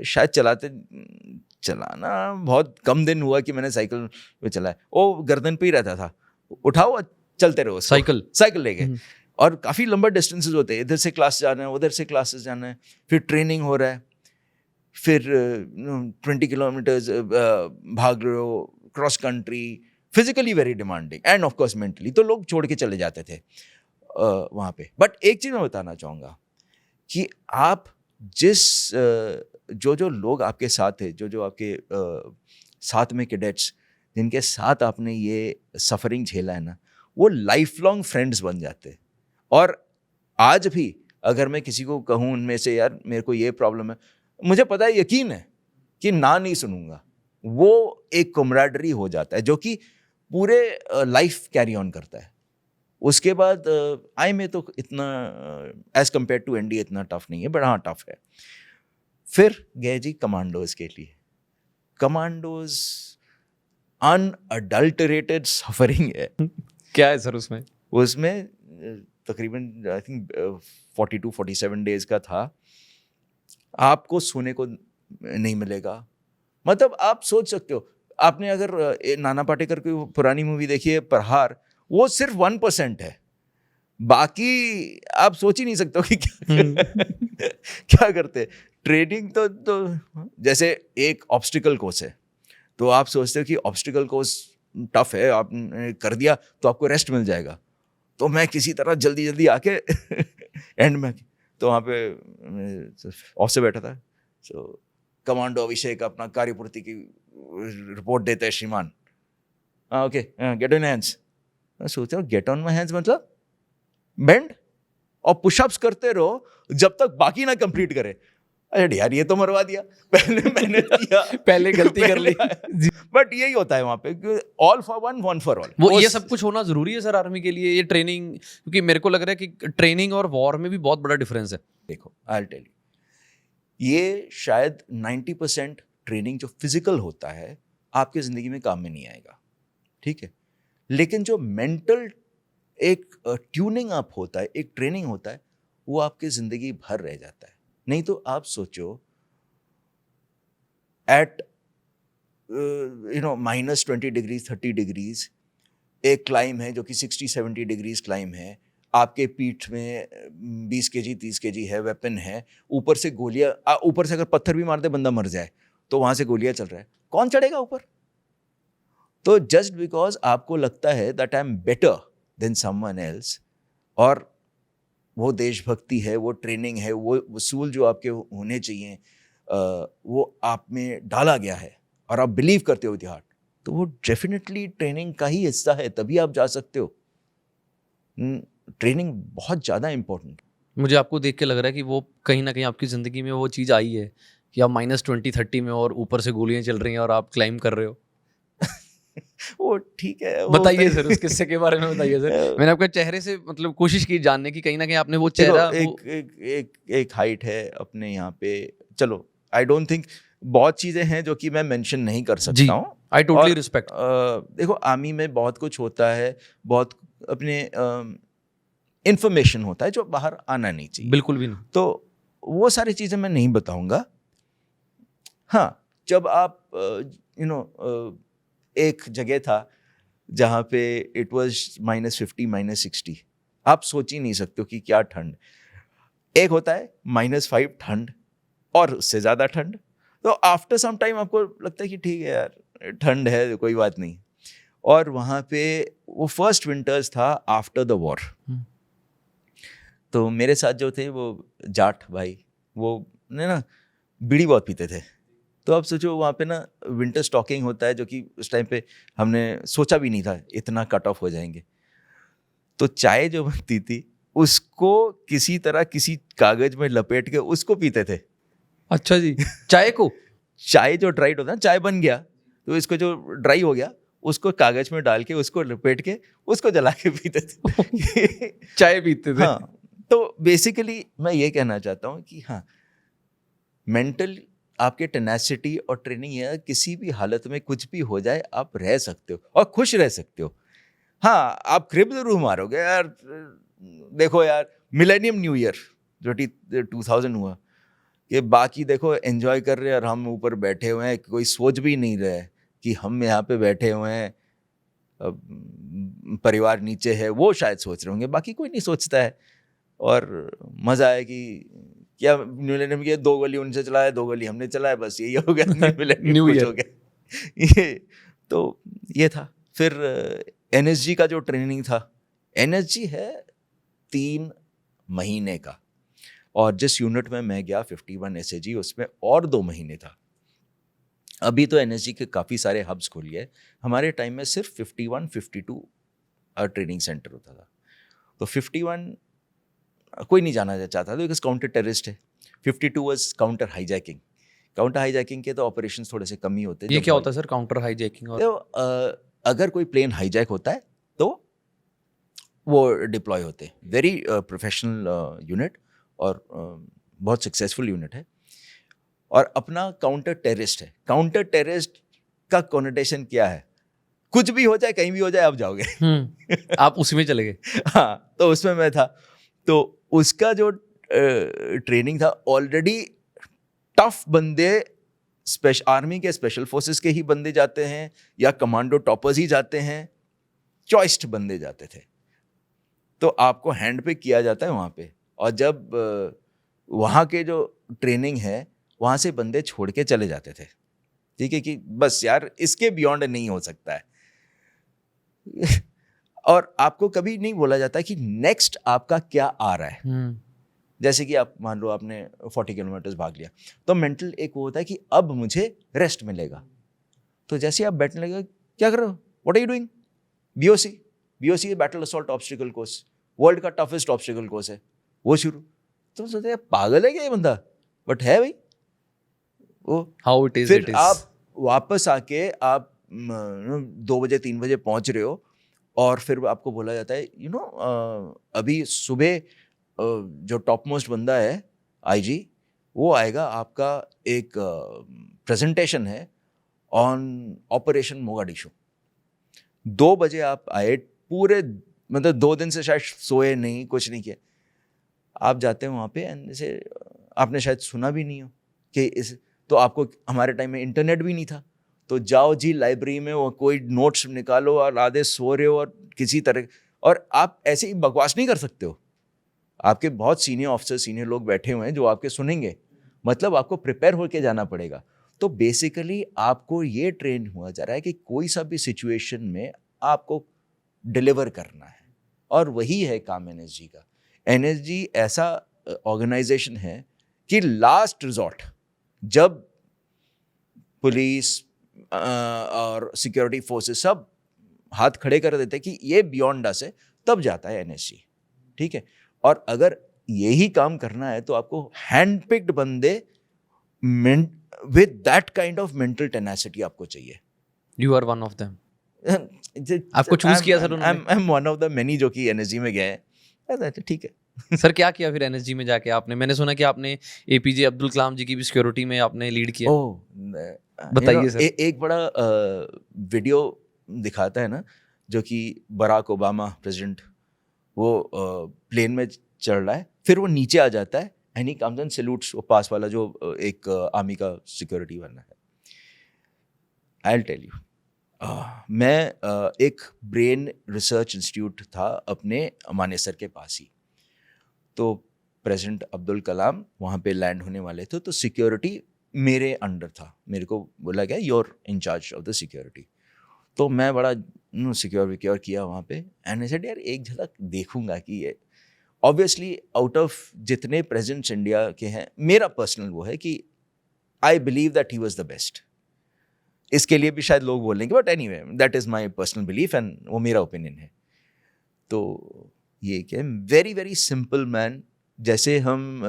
शायद चलाना बहुत कम दिन हुआ कि मैंने साइकिल पे चलाया। वो गर्दन पे ही रहता था, उठाओ चलते रहो, साइकिल लेके। और काफ़ी लंबा डिस्टेंसेस होते हैं, इधर से क्लास जाना है, उधर से क्लासेस जाना है, फिर ट्रेनिंग हो रहा है, फिर 20 किलोमीटर्स भाग रहे हो, cross country, physically very demanding end of course mentally, तो लोग छोड़ के चले जाते थे वहाँ पे। बट एक चीज़ मैं बताना चाहूँगा कि आप जिस जो लोग आपके साथ थे, जो आपके साथ में कैडेट्स जिनके साथ आपने ये सफरिंग झेला है ना, वो लाइफ लॉन्ग फ्रेंड्स बन जाते हैं। और आज भी अगर मैं किसी को कहूँ उनमें से, यार मेरे को ये प्रॉब्लम है, मुझे पता है, यकीन है कि ना नहीं सुनूंगा, वो एक कमराडरी हो जाता है जो कि पूरे लाइफ कैरी ऑन करता है। उसके बाद आई में तो इतना एज कम्पेयर टू एनडीए इतना टफ नहीं है, बट हाँ टफ है। फिर गए जी कमांडोज के लिए। कमांडोज अनअडल्टरेटेड सफरिंग है। क्या है सर उसमें? उसमें तकरीबन आई थिंक 42-47 डेज का था। आपको सोने को नहीं मिलेगा, मतलब आप सोच सकते हो, आपने अगर नाना पाटेकर की पुरानी मूवी देखी है प्रहार, वो सिर्फ 1% है, बाकी आप सोच ही नहीं सकते हो कि क्या करते। ट्रेनिंग तो जैसे एक ऑब्स्टिकल कोर्स है, तो आप सोचते हो कि ऑब्स्टिकल कोर्स टफ है, आपने कर दिया तो आपको रेस्ट मिल जाएगा, तो मैं किसी तरह जल्दी जल्दी आके एंड में, तो वहाँ पे ऑफ से बैठा था, सो कमांडो अभिषेक अपना कार्यपूर्ति की रिपोर्ट देते हैं, श्रीमान ओके गेट ऑन हैंड्स। मैं सोच रहा हूँ गेट ऑन माई हैंड्स मतलब बेंड और पुशअप्स करते रहो जब तक बाकी ना कंप्लीट करे। अरे यार ये तो मरवा दिया, पहले मैंने किया पहले गलती कर ली। बट यही होता है वहाँ पे, all for one, one for all. वो ये सब कुछ होना जरूरी है सर आर्मी के लिए, ये ट्रेनिंग, क्योंकि मेरे को लग रहा है कि ट्रेनिंग और वॉर में भी बहुत बड़ा डिफरेंस है। देखो आई विल टेल यू, ये शायद 90% ट्रेनिंग जो फिजिकल होता है आपकी ज़िंदगी में काम में नहीं आएगा, ठीक है, लेकिन जो मेंटल एक ट्यूनिंग अप होता है, एक ट्रेनिंग होता है, वो आपकी ज़िंदगी भर रह जाता है। नहीं तो आप सोचो एट -20 डिग्रीज 30 डिग्रीज एक क्लाइम है जो कि 60-70 डिग्रीज क्लाइम है, आपके पीठ में 20 kg 30 kg है, वेपन है, ऊपर से गोलियां, ऊपर से अगर पत्थर भी मार दे बंदा मर जाए, तो वहां से गोलियां चल रहा है, कौन चढ़ेगा ऊपर? तो जस्ट बिकॉज आपको लगता है that I am better than someone else, और वो देशभक्ति है, वो ट्रेनिंग है, वो वसूल जो आपके होने चाहिए वो आप में डाला गया है और आप बिलीव करते हो विद हार्ट, तो वो डेफिनेटली ट्रेनिंग का ही हिस्सा है, तभी आप जा सकते हो। ट्रेनिंग बहुत ज़्यादा इम्पोर्टेंट। मुझे आपको देख के लग रहा है कि वो कहीं ना कहीं आपकी ज़िंदगी में वो चीज़ आई है कि आप -20-30 में और ऊपर से गोलियां चल रही हैं और आप क्लाइम कर रहे हो। वो ठीक है, बताइए सर उस किस्से के बारे में बताइए सर। मैंने आपके चेहरे से मतलब कोशिश की जानने की, कहीं ना कहीं आपने वो चेहरा एक हाइट है अपने यहाँ पे, चलो आई डोंट थिंक बहुत चीज़ें हैं जो कि मैं मेंशन नहीं कर सकता हूँ। I totally respect. देखो आर्मी में बहुत कुछ होता है, बहुत अपने इंफॉर्मेशन होता है जो बाहर आना नहीं चाहिए, बिल्कुल भी नहीं, तो वो सारी चीज़ें मैं नहीं बताऊँगा। हाँ, जब आप एक जगह था जहाँ पे इट वाज -50 -60, आप सोच ही नहीं सकते हो कि क्या ठंड। एक होता है -5 ठंड और उससे ज़्यादा ठंड, तो आफ्टर सम टाइम आपको लगता है कि ठीक है यार ठंड है कोई बात नहीं। और वहाँ पे वो फर्स्ट विंटर्स था आफ्टर द वॉर, तो मेरे साथ जो थे वो जाट भाई, वो ने ना बीड़ी बहुत पीते थे, तो आप सोचो वहाँ पे ना विंटर स्टॉकिंग होता है जो कि उस टाइम पे हमने सोचा भी नहीं था इतना कट ऑफ हो जाएंगे। तो चाय जो बनती थी उसको किसी तरह किसी कागज में लपेट के उसको पीते थे। अच्छा जी, चाय को? चाय जो ड्राइड होता है, चाय बन गया तो इसको जो ड्राई हो गया उसको कागज में डाल के उसको लपेट के उसको जला के पीते थे। चाय पीते थे। हाँ, तो बेसिकली मैं ये कहना चाहता हूँ कि हाँ, मेंटल आपके टेनेसिटी और ट्रेनिंग है, किसी भी हालत में कुछ भी हो जाए आप रह सकते हो और खुश रह सकते हो। हाँ, आप क्रिब जरूर मारोगे यार, देखो यार मिलेनियम न्यू ईयर जो 2000 हुआ, ये बाकी देखो एंजॉय कर रहे हैं और हम ऊपर बैठे हुए हैं, कोई सोच भी नहीं रहे कि हम यहाँ पे बैठे हुए हैं परिवार नीचे है वो शायद सोच रहे होंगे, बाकी कोई नहीं सोचता है। और मज़ा आया कि क्या मिलेनियम की 2 गली उनसे चलाया, 2 गली हमने चलाया, बस यही हो गया। मिलेनियम New कुछ Year। हो गया। तो ये था। फिर NSG का जो ट्रेनिंग था, NSG है 3 महीने का, और जिस यूनिट में मैं गया 51 SAG, उसमें और 2 महीने था। अभी तो NSG के काफ़ी सारे हब्स खुल गए, हमारे टाइम में सिर्फ 51, 52 ट्रेनिंग सेंटर होता था। तो 51 कोई नहीं जाना चाहता था बिकॉज काउंटर टेररिस्ट है। 52 was counter hijacking. Counter hijacking के तो ऑपरेशंस थोड़े से कम ही होते हैं। ये जब क्या होता है सर, काउंटर हाईजैकिंग? और तो अगर कोई प्लेन हाईजैक होता है तो वो डिप्लॉय होते हैं। वेरी प्रोफेशनल यूनिट, और बहुत सक्सेसफुल यूनिट है। और अपना काउंटर टेररिस्ट है। काउंटर टेररिस्ट का कॉनोटेशन क्या है? कुछ भी हो जाए, कहीं भी हो जाए, आप जाओगे। आप उसी में चले गए? हाँ, तो उसमें मैं था। तो उसका जो ट्रेनिंग था, ऑलरेडी टफ बंदे, आर्मी के स्पेशल फोर्सेस के ही बंदे जाते हैं, या कमांडो टॉपर्स ही जाते हैं, चॉइस्ड बंदे जाते थे। तो आपको हैंड पे किया जाता है वहाँ पे। और जब वहाँ के जो ट्रेनिंग है, वहाँ से बंदे छोड़ के चले जाते थे, ठीक है, कि बस यार इसके बियॉन्ड नहीं हो सकता है। और आपको कभी नहीं बोला जाता कि नेक्स्ट आपका क्या आ रहा है। जैसे कि आप मान लो आपने 40 किलोमीटर भाग लिया, तो मेंटल एक वो होता है कि अब मुझे रेस्ट मिलेगा। तो जैसे आप बैठने लगे, क्या कर रहे हो, what are you doing? BOC battle assault obstacle course, world का टफेस्ट ऑब्स्टिकल कोर्स है, वो शुरू। तो सोचते हैं पागल है क्या ये बंदा, बट है भाई वो। हाउ इट इज, फिर आप वापस आके आप 2 बजे 3 बजे पहुंच रहे हो, और फिर आपको बोला जाता है अभी सुबह जो टॉप मोस्ट बंदा है IG, वो आएगा, आपका एक प्रेजेंटेशन है ऑन ऑपरेशन मोगाडिशु। 2 बजे आप आए, पूरे मतलब 2 दिन से शायद सोए नहीं, कुछ नहीं किया। आप जाते हैं वहाँ पे, एंड जैसे आपने शायद सुना भी नहीं हो कि तो आपको, हमारे टाइम में इंटरनेट भी नहीं था, तो जाओ जी लाइब्रेरी में वो कोई नोट्स निकालो, और आधे सो रहे हो, और किसी तरह, और आप ऐसे ही बकवास नहीं कर सकते हो। आपके बहुत सीनियर ऑफिसर, सीनियर लोग बैठे हुए हैं जो आपके सुनेंगे, मतलब आपको प्रिपेयर होकर जाना पड़ेगा। तो बेसिकली आपको ये ट्रेन हुआ जा रहा है कि कोई सा भी सिचुएशन में आपको डिलीवर करना है, और वही है काम NSG का। NSG ऐसा ऑर्गेनाइजेशन है कि लास्ट रिजॉर्ट, जब पुलिस और सिक्योरिटी फोर्सेस सब हाथ खड़े कर देते हैं कि ये बियॉन्ड अस है, तब जाता है NSG, ठीक है। और अगर यही काम करना है तो आपको हैंड पिक्ड बंदे with that kind of mental tenacity आपको चाहिए। You are one of them. आपको चूज किया सर उन्होंने? I am one of the many जो कि NSG में गए हैं, ठीक है। सर क्या किया फिर NSG में जाके आपने? मैंने सुना कि आपने APJ अब्दुल कलाम जी की भी सिक्योरिटी में आपने लीड किया। बताइए सर। एक बड़ा वीडियो दिखाता है ना, जो कि बराक ओबामा प्रेसिडेंट, वो प्लेन में चढ़ रहा है, फिर वो नीचे आ जाता है, and he comes and salutes वो पास वाला जो एक आर्मी का सिक्योरिटी वाला है। आई विल टेल यू, मैं एक ब्रेन रिसर्च इंस्टीट्यूट था अपने मानेसर के पास ही। तो प्रेसिडेंट अब्दुल कलाम वहाँ पे लैंड होने वाले थे, तो सिक्योरिटी मेरे अंडर था। मेरे को बोला गया you're in charge of the security. तो मैं बड़ा सिक्योर किया वहाँ पे, एंड आई सेड यार एक झलक देखूंगा कि ये, ऑब्वियसली आउट ऑफ जितने प्रेसिडेंट्स इंडिया के हैं, मेरा पर्सनल वो है कि I believe that he was the best. इसके लिए भी शायद लोग बोलेंगे, but anyway that is my personal belief, and वो मेरा ओपिनियन है। तो ये क्या, वेरी वेरी सिंपल मैन, जैसे हम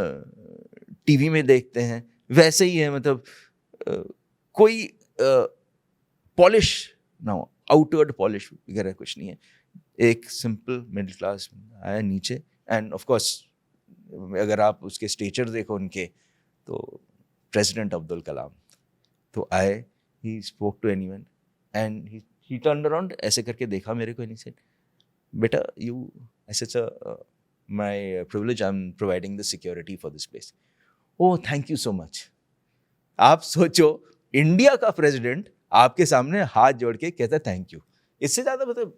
टीवी में देखते हैं वैसे ही है। मतलब कोई पॉलिश ना, आउटवर्ड पॉलिश वगैरह कुछ नहीं है। एक सिंपल मिडिल क्लास आया नीचे, एंड ऑफ कोर्स अगर आप उसके स्टेचर देखो उनके, तो प्रेसिडेंट अब्दुल कलाम तो आए, he spoke to anyone, and he turned around, ऐसे करके देखा मेरे को, एंड ही सेड बेटा यू, ऐसे my privilege, I am providing the security for this place. Oh thank you so much. आप सोचो, इंडिया का प्रेसिडेंट आपके सामने हाथ जोड़ के कहता है थैंक यू। इससे ज्यादा मतलब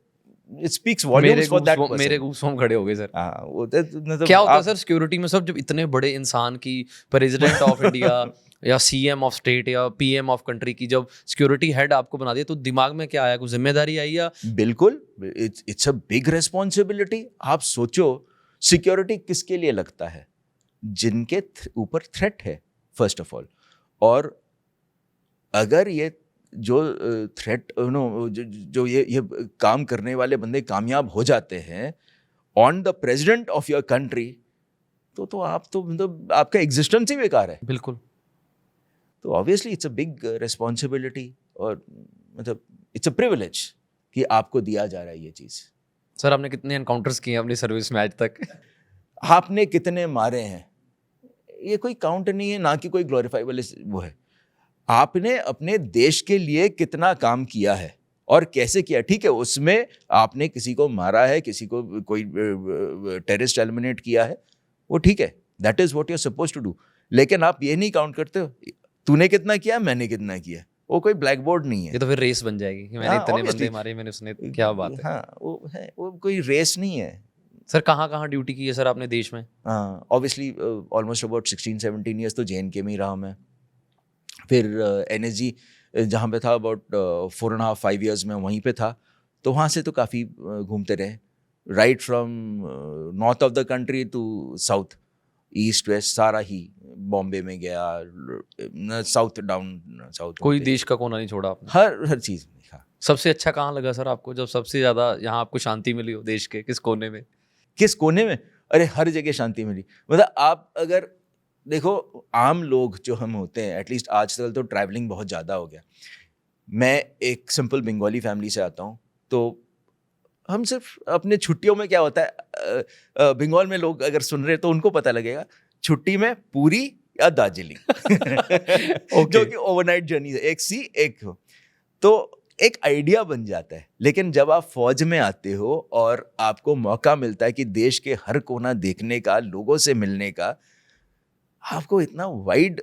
it speaks volumes for that person. मेरे गूज़बम्प खड़े हो गए सर। हाँ वो मतलब क्या होता है आप- सर सिक्योरिटी में सब, जब इतने बड़े इंसान की, प्रेसिडेंट ऑफ इंडिया या सीएम ऑफ स्टेट या पीएम ऑफ कंट्री की जब सिक्योरिटी हेड आपको बना दिया, तो दिमाग में क्या आया, कुछ जिम्मेदारी आई या? बिल्कुल, इट्स अ बिग रेस्पॉन्सिबिलिटी। आप सोचो सिक्योरिटी किसके लिए लगता है? जिनके ऊपर थ्रेट है फर्स्ट ऑफ ऑल, और अगर ये जो थ्रेट जो ये काम करने वाले बंदे कामयाब हो जाते हैं on the president of your country, तो आप तो मतलब आपका एग्जिस्टेंस ही बेकार है। बिल्कुल। तो obviously it's a big responsibility, और मतलब इट्स अ प्रिविलेज कि आपको दिया जा रहा है ये चीज़। सर आपने कितने एनकाउंटर्स किए हैं अपनी सर्विस में आज तक? आपने कितने मारे हैं ये कोई काउंट नहीं है, ना कि कोई ग्लोरीफाइबल वो है। आपने अपने देश के लिए कितना काम किया है और कैसे किया, ठीक है, उसमें आपने किसी को मारा है, किसी को कोई टेररिस्ट एलिमिनेट किया है, वो ठीक है, that is what you are supposed to do. लेकिन आप ये नहीं काउंट करते हो तूने कितना किया, मैंने कितना किया। वो कोई ब्लैक बोर्ड नहीं है। ये तो फिर रेस बन जाएगी कि मैंने हाँ, इतने obviously। बंदे मारे, मैंने उसने, क्या बात है। हाँ वो कोई रेस नहीं है। सर कहाँ कहाँ ड्यूटी की है सर आपने देश में? ऑब्वियसली ऑलमोस्ट अबाउट 16-17 ईयर्स तो JNK में ही रहा मैं। फिर NSG जहाँ पे था अबाउट 4.5-5 ईयर्स में वहीं पे था। तो वहाँ से तो काफ़ी घूमते रहे, right from north of the country to south, east west सारा ही। बॉम्बे में गया, साउथ डाउन साउथ, कोई देश का कोना नहीं छोड़ा आपने? हर चीज़ में देखा। सबसे अच्छा कहाँ लगा सर आपको, जब सबसे ज़्यादा यहाँ आपको शांति मिली हो देश के किस कोने में? किस कोने में? अरे हर जगह शांति मिली। मतलब आप अगर देखो, आम लोग जो हम होते हैं, एटलीस्ट आजकल तो ट्रैवलिंग बहुत ज़्यादा हो गया। मैं एक सिंपल बंगाली फैमिली से आता हूँ, तो हम सिर्फ अपने छुट्टियों में क्या होता है, बंगाल में लोग अगर सुन रहे तो उनको पता लगेगा, छुट्टी में पूरी या दार्जिलिंग जो कि ओवरनाइट जर्नी है, एक सी एक हो, तो एक आइडिया बन जाता है। लेकिन जब आप फौज में आते हो और आपको मौका मिलता है कि देश के हर कोना देखने का, लोगों से मिलने का, आपको इतना वाइड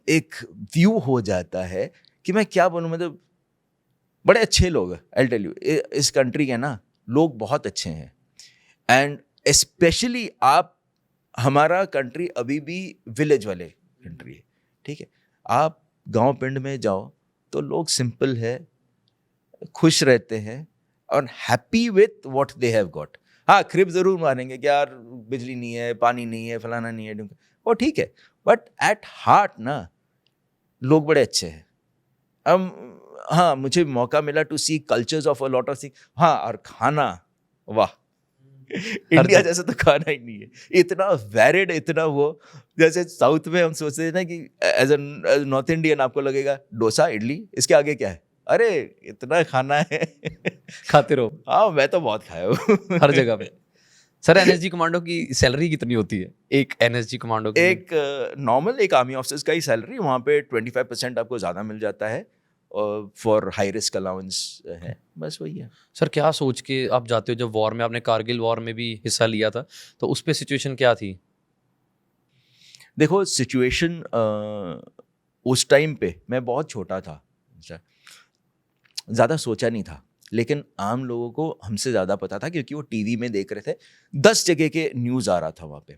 एक व्यू हो जाता है कि मैं क्या बोलूं। मतलब बड़े अच्छे लोग हैं, आई टेल यू, इस कंट्री के ना लोग बहुत अच्छे हैं। एंड स्पेशली आप, हमारा कंट्री अभी भी विलेज वाले कंट्री है, ठीक है। आप गांव पिंड में जाओ तो लोग सिंपल है, खुश रहते हैं और happy with what they have got. हाँ, खरीब जरूर मारेंगे कि यार बिजली नहीं है, पानी नहीं है, फलाना नहीं है, वो ठीक है, बट एट हार्ट ना लोग बड़े अच्छे हैं। हाँ, मुझे मौका मिला to see cultures of a lot of thing. हाँ, और खाना, वाह, इंडिया जैसा तो खाना ही नहीं है, इतना वैरिड, इतना वो। जैसे साउथ में हम सोचते हैं ना कि एज ए नॉर्थ इंडियन आपको लगेगा डोसा इडली, इसके आगे क्या है, अरे इतना खाना है खाते रहो। हाँ, मैं तो बहुत खाया हूँ हर जगह पे। सर NSG कमांडो की सैलरी कितनी होती है, एक NSG कमांडो की? एक नॉर्मल एक आर्मी ऑफिसर्स का ही सैलरी, वहाँ पे 25% आपको ज़्यादा मिल जाता है फॉर हाई रिस्क अलाउंस है, बस वही है। सर क्या सोच के आप जाते हो, जब वॉर में, आपने कारगिल वॉर में भी हिस्सा लिया था, तो उस पे सिचुएशन क्या थी? देखो सिचुएशन उस टाइम पे मैं बहुत छोटा था, ज़्यादा सोचा नहीं था, लेकिन आम लोगों को हमसे ज़्यादा पता था क्योंकि वो टीवी में देख रहे थे, 10 जगह के न्यूज़ आ रहा था वहाँ पे।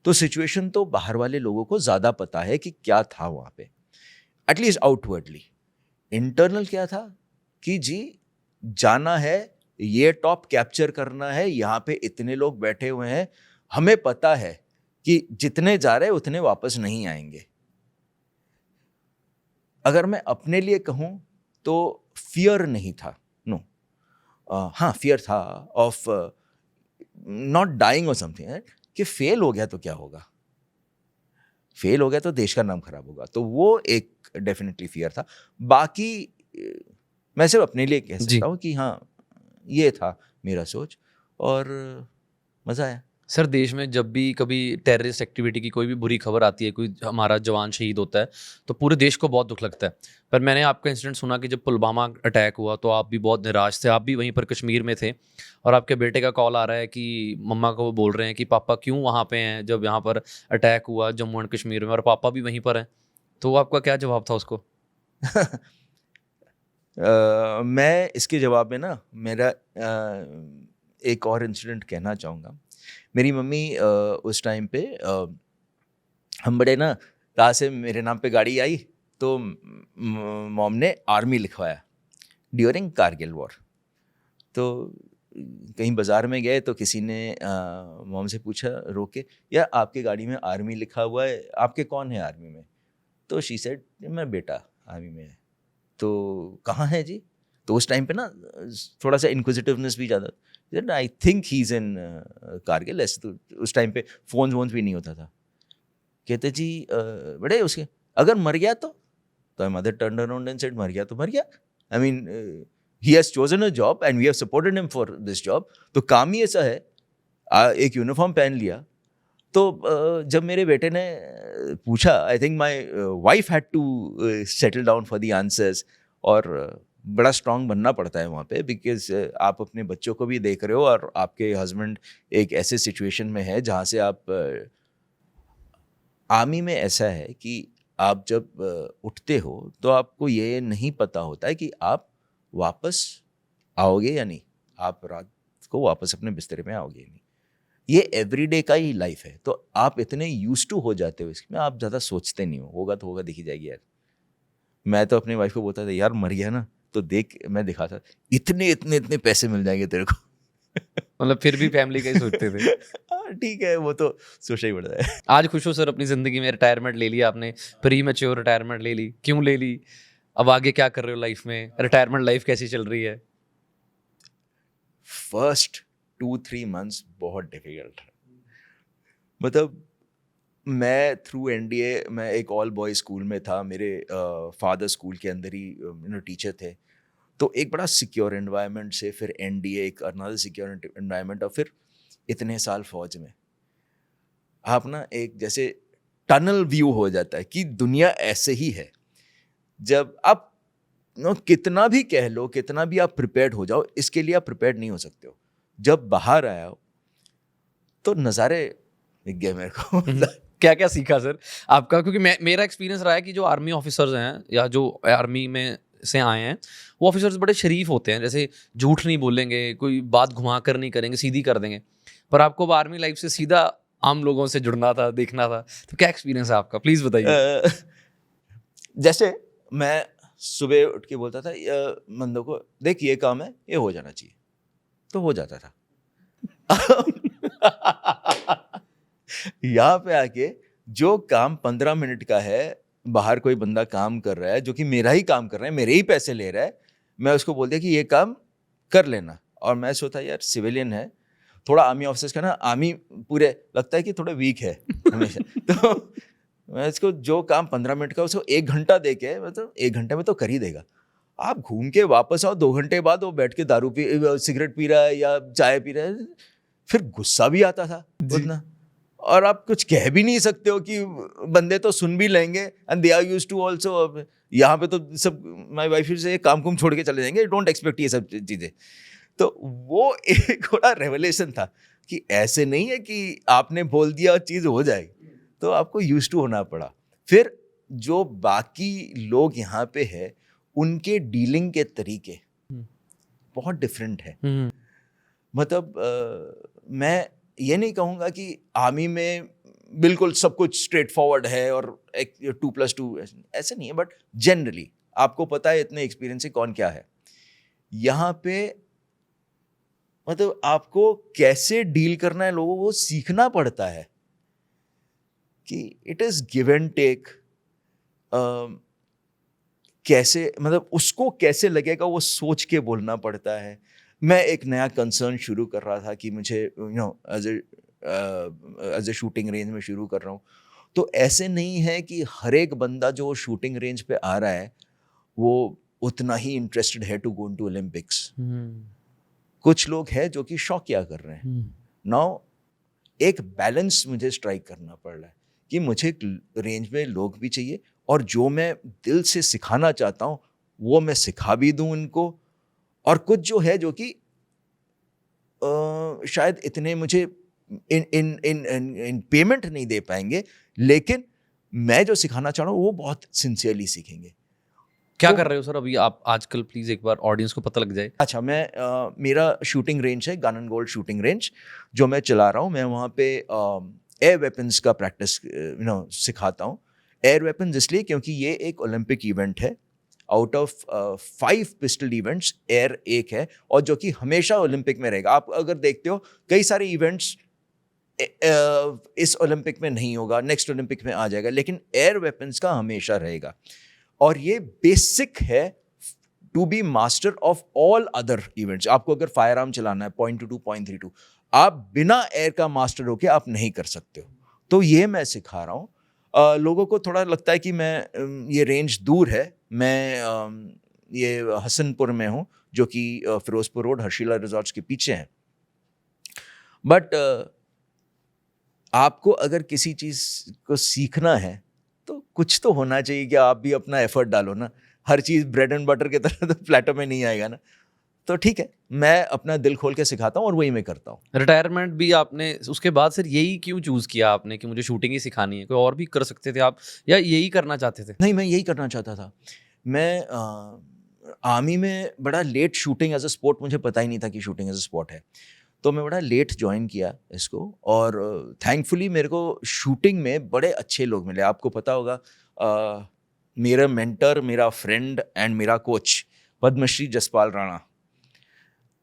तो सिचुएशन तो बाहर वाले लोगों को ज़्यादा पता है कि क्या था वहाँ पे, एटलीस्ट आउटवर्डली। इंटरनल क्या था कि जी जाना है, ये टॉप कैप्चर करना है, यहाँ पे इतने लोग बैठे हुए हैं, हमें पता है कि जितने जा रहे उतने वापस नहीं आएंगे। अगर मैं अपने लिए कहूँ तो फियर नहीं था, नो। हाँ, फियर था ऑफ नॉट डाइंग और समथिंग, कि फेल हो गया तो क्या होगा, फेल हो गया तो देश का नाम खराब होगा, तो वो एक डेफिनेटली फियर था। बाकी मैं सिर्फ अपने लिए कह सकता हूँ कि हाँ, ये था मेरा सोच और मज़ा आया। सर देश में जब भी कभी टेररिस्ट एक्टिविटी की कोई भी बुरी खबर आती है, कोई हमारा जवान शहीद होता है, तो पूरे देश को बहुत दुख लगता है। पर मैंने आपका इंसिडेंट सुना कि जब पुलवामा अटैक हुआ तो आप भी बहुत निराश थे, आप भी वहीं पर कश्मीर में थे, और आपके बेटे का कॉल आ रहा है कि मम्मा को वो बोल रहे हैं कि पापा क्यों वहाँ पे हैं जब यहाँ पर अटैक हुआ जम्मू एंड कश्मीर में, और पापा भी वहीं पर हैं। तो आपका क्या जवाब था उसको? मैं इसके जवाब में ना मेरा एक और इंसिडेंट कहना चाहूँगा। मेरी मम्मी उस टाइम पे हम बड़े ना कहाँ से मेरे नाम पे गाड़ी आई तो मॉम ने आर्मी लिखवाया ड्यूरिंग कारगिल वॉर। तो कहीं बाज़ार में गए तो किसी ने मॉम से पूछा रोक के, यार आपके गाड़ी में आर्मी लिखा हुआ है, आपके कौन है आर्मी में? तो शी सेड मैं बेटा आर्मी में है। तो कहाँ है जी? तो उस टाइम पे ना थोड़ा सा इंक्विजिटिवनेस भी ज़्यादा, I think he is in Kargil. ऐसे तो उस टाइम पे फ़ोन वोन्स भी नहीं होता था। कहते जी बड़े उसके अगर मर गया तो my mother turned around and said मर गया तो मर गया। I mean he has chosen a job and we have supported him for this job. तो काम ही ऐसा है, एक यूनिफॉर्म पहन लिया। तो जब मेरे बेटे ने पूछा, I think my wife had to settle down for the answers. और बड़ा स्ट्रांग बनना पड़ता है वहाँ पे, बिकॉज आप अपने बच्चों को भी देख रहे हो और आपके हस्बैंड एक ऐसे सिचुएशन में है जहाँ से आप आर्मी में ऐसा है कि आप जब उठते हो तो आपको ये नहीं पता होता है कि आप वापस आओगे या नहीं, आप रात को वापस अपने बिस्तरे में आओगे या नहीं। ये एवरीडे का ही लाइफ है। तो आप इतने यूज्ड टू हो जाते हो इसमें, आप ज़्यादा सोचते नहीं हो, होगा तो होगा, दिखी जाएगी यार। मैं तो अपनी वाइफ को बोलता था यार मर गया ना तो देख, मैं दिखाता इतने इतने इतने पैसे मिल जाएंगे तेरे को। मतलब फिर भी फैमिली का ही सोचते थे। ठीक है, वो तो सोचना ही पड़ता है। आज खुश हो सर अपनी ज़िंदगी में? रिटायरमेंट ले लिया आपने, प्री मैच्योर रिटायरमेंट ले ली, क्यों ले ली? अब आगे क्या कर रहे हो लाइफ में? रिटायरमेंट लाइफ कैसी चल रही है? फर्स्ट 2-3 मंथ्स बहुत डिफिकल्ट है। मतलब मैं थ्रू एनडीए, मैं एक ऑल बॉय स्कूल में था, मेरे फादर स्कूल के अंदर ही टीचर थे। तो एक बड़ा सिक्योर एनवायरनमेंट से फिर एनडीए, एक अनदर सिक्योर एनवायरनमेंट, और फिर इतने साल फौज में आप ना एक जैसे टनल व्यू हो जाता है कि दुनिया ऐसे ही है। जब आप कितना भी कह लो, कितना भी आप प्रिपेयर्ड हो जाओ, इसके लिए आप प्रिपेयर्ड नहीं हो सकते हो। जब बाहर आया हो तो नज़ारे दिख गए मेरे को। क्या क्या सीखा सर आपका? क्योंकि मेरा एक्सपीरियंस रहा है कि जो आर्मी ऑफिसर्स हैं या जो आर्मी में से आए हैं, वो ऑफिसर्स बड़े शरीफ होते हैं। जैसे झूठ नहीं बोलेंगे, कोई बात घुमा कर नहीं करेंगे, सीधी कर देंगे। पर आपको अब आर्मी लाइफ से सीधा आम लोगों से जुड़ना था, देखना था, तो क्या एक्सपीरियंस है आपका? प्लीज़ बताइए। जैसे मैं सुबह उठ के बोलता था बंदों को, देख ये काम है, ये हो जाना चाहिए, तो हो जाता था। यहाँ पे आके जो काम 15 मिनट का है, बाहर कोई बंदा काम कर रहा है जो कि मेरा ही काम कर रहा है, मेरे ही पैसे ले रहा है, मैं उसको बोल दिया कि ये काम कर लेना। और मैं सोचा यार सिविलियन है, थोड़ा आर्मी ऑफिसर्स का ना, आर्मी पूरे लगता है कि थोड़ा वीक है हमेशा। तो मैं इसको जो काम 15 मिनट का उसको 1 घंटा दे के, मतलब 1 घंटे में तो कर ही देगा। आप घूम के वापस आओ, 2 घंटे बाद वो बैठ के दारू पी, सिगरेट पी रहा है या चाय पी रहा है, फिर गुस्सा भी आता था उतना। और आप कुछ कह भी नहीं सकते हो कि बंदे तो सुन भी लेंगे, and they are used to also. यहाँ पे तो सब माय वाइफ से काम कुम छोड़ के चले जाएंगे, डोंट एक्सपेक्ट ये सब चीज़ें। तो वो एक बड़ा रेवलेशन था कि ऐसे नहीं है कि आपने बोल दिया और चीज़ हो जाएगी। तो आपको यूज्ड टू होना पड़ा। फिर जो बाकी लोग यहाँ पे है, उनके डीलिंग के तरीके बहुत डिफरेंट है। मतलब मैं ये नहीं कहूँगा कि आर्मी में बिल्कुल सब कुछ स्ट्रेट फॉरवर्ड है और 2+2 ऐसे नहीं है, बट जनरली आपको पता है इतने एक्सपीरियंस से कौन क्या है। यहाँ पे मतलब आपको कैसे डील करना है लोगों को सीखना पड़ता है कि it is give and take. कैसे, मतलब उसको कैसे लगेगा वो सोच के बोलना पड़ता है। मैं एक नया कंसर्न शुरू कर रहा था कि मुझे एज ए शूटिंग रेंज में शुरू कर रहा हूँ, तो ऐसे नहीं है कि हर एक बंदा जो शूटिंग रेंज पे आ रहा है वो उतना ही इंटरेस्टेड है टू गो इनटू ओलंपिक्स। कुछ लोग हैं जो कि शौकिया कर रहे हैं। नाउ एक बैलेंस मुझे स्ट्राइक करना पड़ रहा है कि मुझे रेंज में लोग भी चाहिए और जो मैं दिल से सिखाना चाहता हूँ वो मैं सिखा भी दूँ उनको, और कुछ जो है जो कि शायद इतने मुझे इन पेमेंट नहीं दे पाएंगे, लेकिन मैं जो सिखाना चाह रहा हूँ वो बहुत सिंसियरली सीखेंगे। क्या तो- कर रहे हो सर अभी आप आजकल? प्लीज एक बार ऑडियंस को पता लग जाए। अच्छा, मैं मेरा शूटिंग रेंज है gun and gold shooting range, जो मैं चला रहा हूँ। मैं वहाँ पे एयर वेपन्स का प्रैक्टिस सिखाता हूँ। एयर वेपन्स इसलिए क्योंकि ये एक ओलंपिक इवेंट है। Out of 5 pistol events air एक है, और जो कि हमेशा ओलंपिक में रहेगा। आप अगर देखते हो कई सारे इवेंट्स इस ओलंपिक में नहीं होगा, नेक्स्ट ओलंपिक में आ जाएगा, लेकिन एयर वेपन्स का हमेशा रहेगा। और ये बेसिक है to be master of all other events. आपको अगर फायर आर्म चलाना है 0.22 0.32, आप बिना एयर का मास्टर होके आप नहीं कर सकते हो। तो ये मैं सिखा रहा हूँ। लोगों को थोड़ा लगता है कि मैं ये रेंज दूर है। मैं ये हसनपुर में हूँ, जो कि फिरोजपुर रोड हर्षिला रिजॉर्ट्स के पीछे है। बट आपको अगर किसी चीज़ को सीखना है तो कुछ तो होना चाहिए कि आप भी अपना एफर्ट डालो ना। हर चीज़ ब्रेड एंड बटर की तरह तो प्लेटो में नहीं आएगा ना। तो ठीक है, मैं अपना दिल खोल के सिखाता हूँ और वही मैं करता हूँ। रिटायरमेंट भी आपने उसके बाद सर यही क्यों चूज किया आपने कि मुझे शूटिंग ही सिखानी है? कोई और भी कर सकते थे आप, या यही करना चाहते थे? नहीं, मैं यही करना चाहता था। मैं आर्मी में बड़ा late shooting as a sport, मुझे पता ही नहीं था कि शूटिंग एज अ स्पोर्ट है। तो मैं बड़ा लेट ज्वाइन किया इसको, और थैंकफुली मेरे को शूटिंग में बड़े अच्छे लोग मिले। आपको पता होगा, मेरा मेंटर, मेरा फ्रेंड एंड मेरा कोच पद्मश्री जसपाल राणा,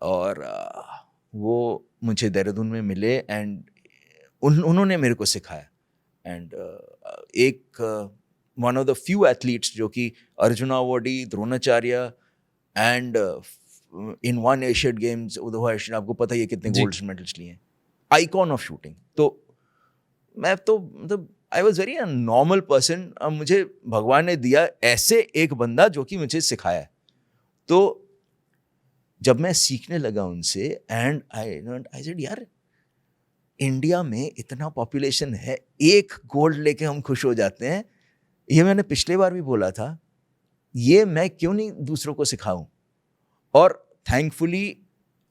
और वो मुझे देहरादून में मिले एंड उन्होंने मेरे को सिखाया। एंड एक one of the few athletes जो कि arjuna awardee, Dronacharya and in one Asian games, आपको पता ही है कितने जी। गोल्ड मेडल्स लिए हैं, आइकॉन ऑफ शूटिंग। तो मैं तो मतलब I was very a normal person. अब मुझे भगवान ने दिया ऐसे एक बंदा जो कि मुझे सिखाया है। तो जब मैं सीखने लगा उनसे, एंड आई सेड यार, इंडिया में इतना पॉपुलेशन है, एक गोल्ड लेके हम खुश हो जाते हैं। ये मैंने पिछले बार भी बोला था, ये मैं क्यों नहीं दूसरों को सिखाऊं। और थैंकफुली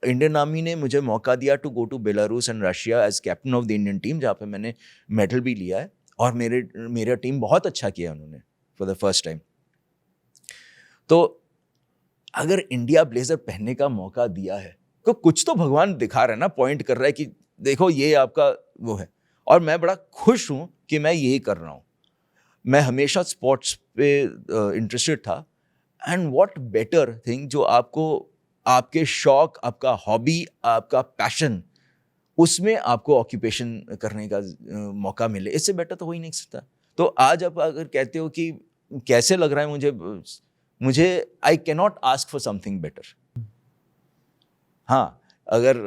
इंडियन आर्मी ने मुझे मौका दिया to go to Belarus and Russia as captain of the Indian team, जहाँ पे मैंने मेडल भी लिया है। और मेरा टीम बहुत अच्छा किया उन्होंने फॉर द फर्स्ट टाइम। तो अगर इंडिया ब्लेजर पहनने का मौका दिया है तो कुछ तो भगवान दिखा रहा है ना, पॉइंट कर रहा है कि देखो ये आपका वो है। और मैं बड़ा खुश हूँ कि मैं यही कर रहा हूँ। मैं हमेशा स्पोर्ट्स पे इंटरेस्टेड था, एंड व्हाट बेटर थिंग जो आपको आपके शौक, आपका हॉबी, आपका पैशन, उसमें आपको ऑक्यूपेशन करने का मौका मिले, इससे बेटर तो हो ही नहीं सकता। तो आज आप अगर कहते हो कि कैसे लग रहा है मुझे I can not ask for something better. हाँ, अगर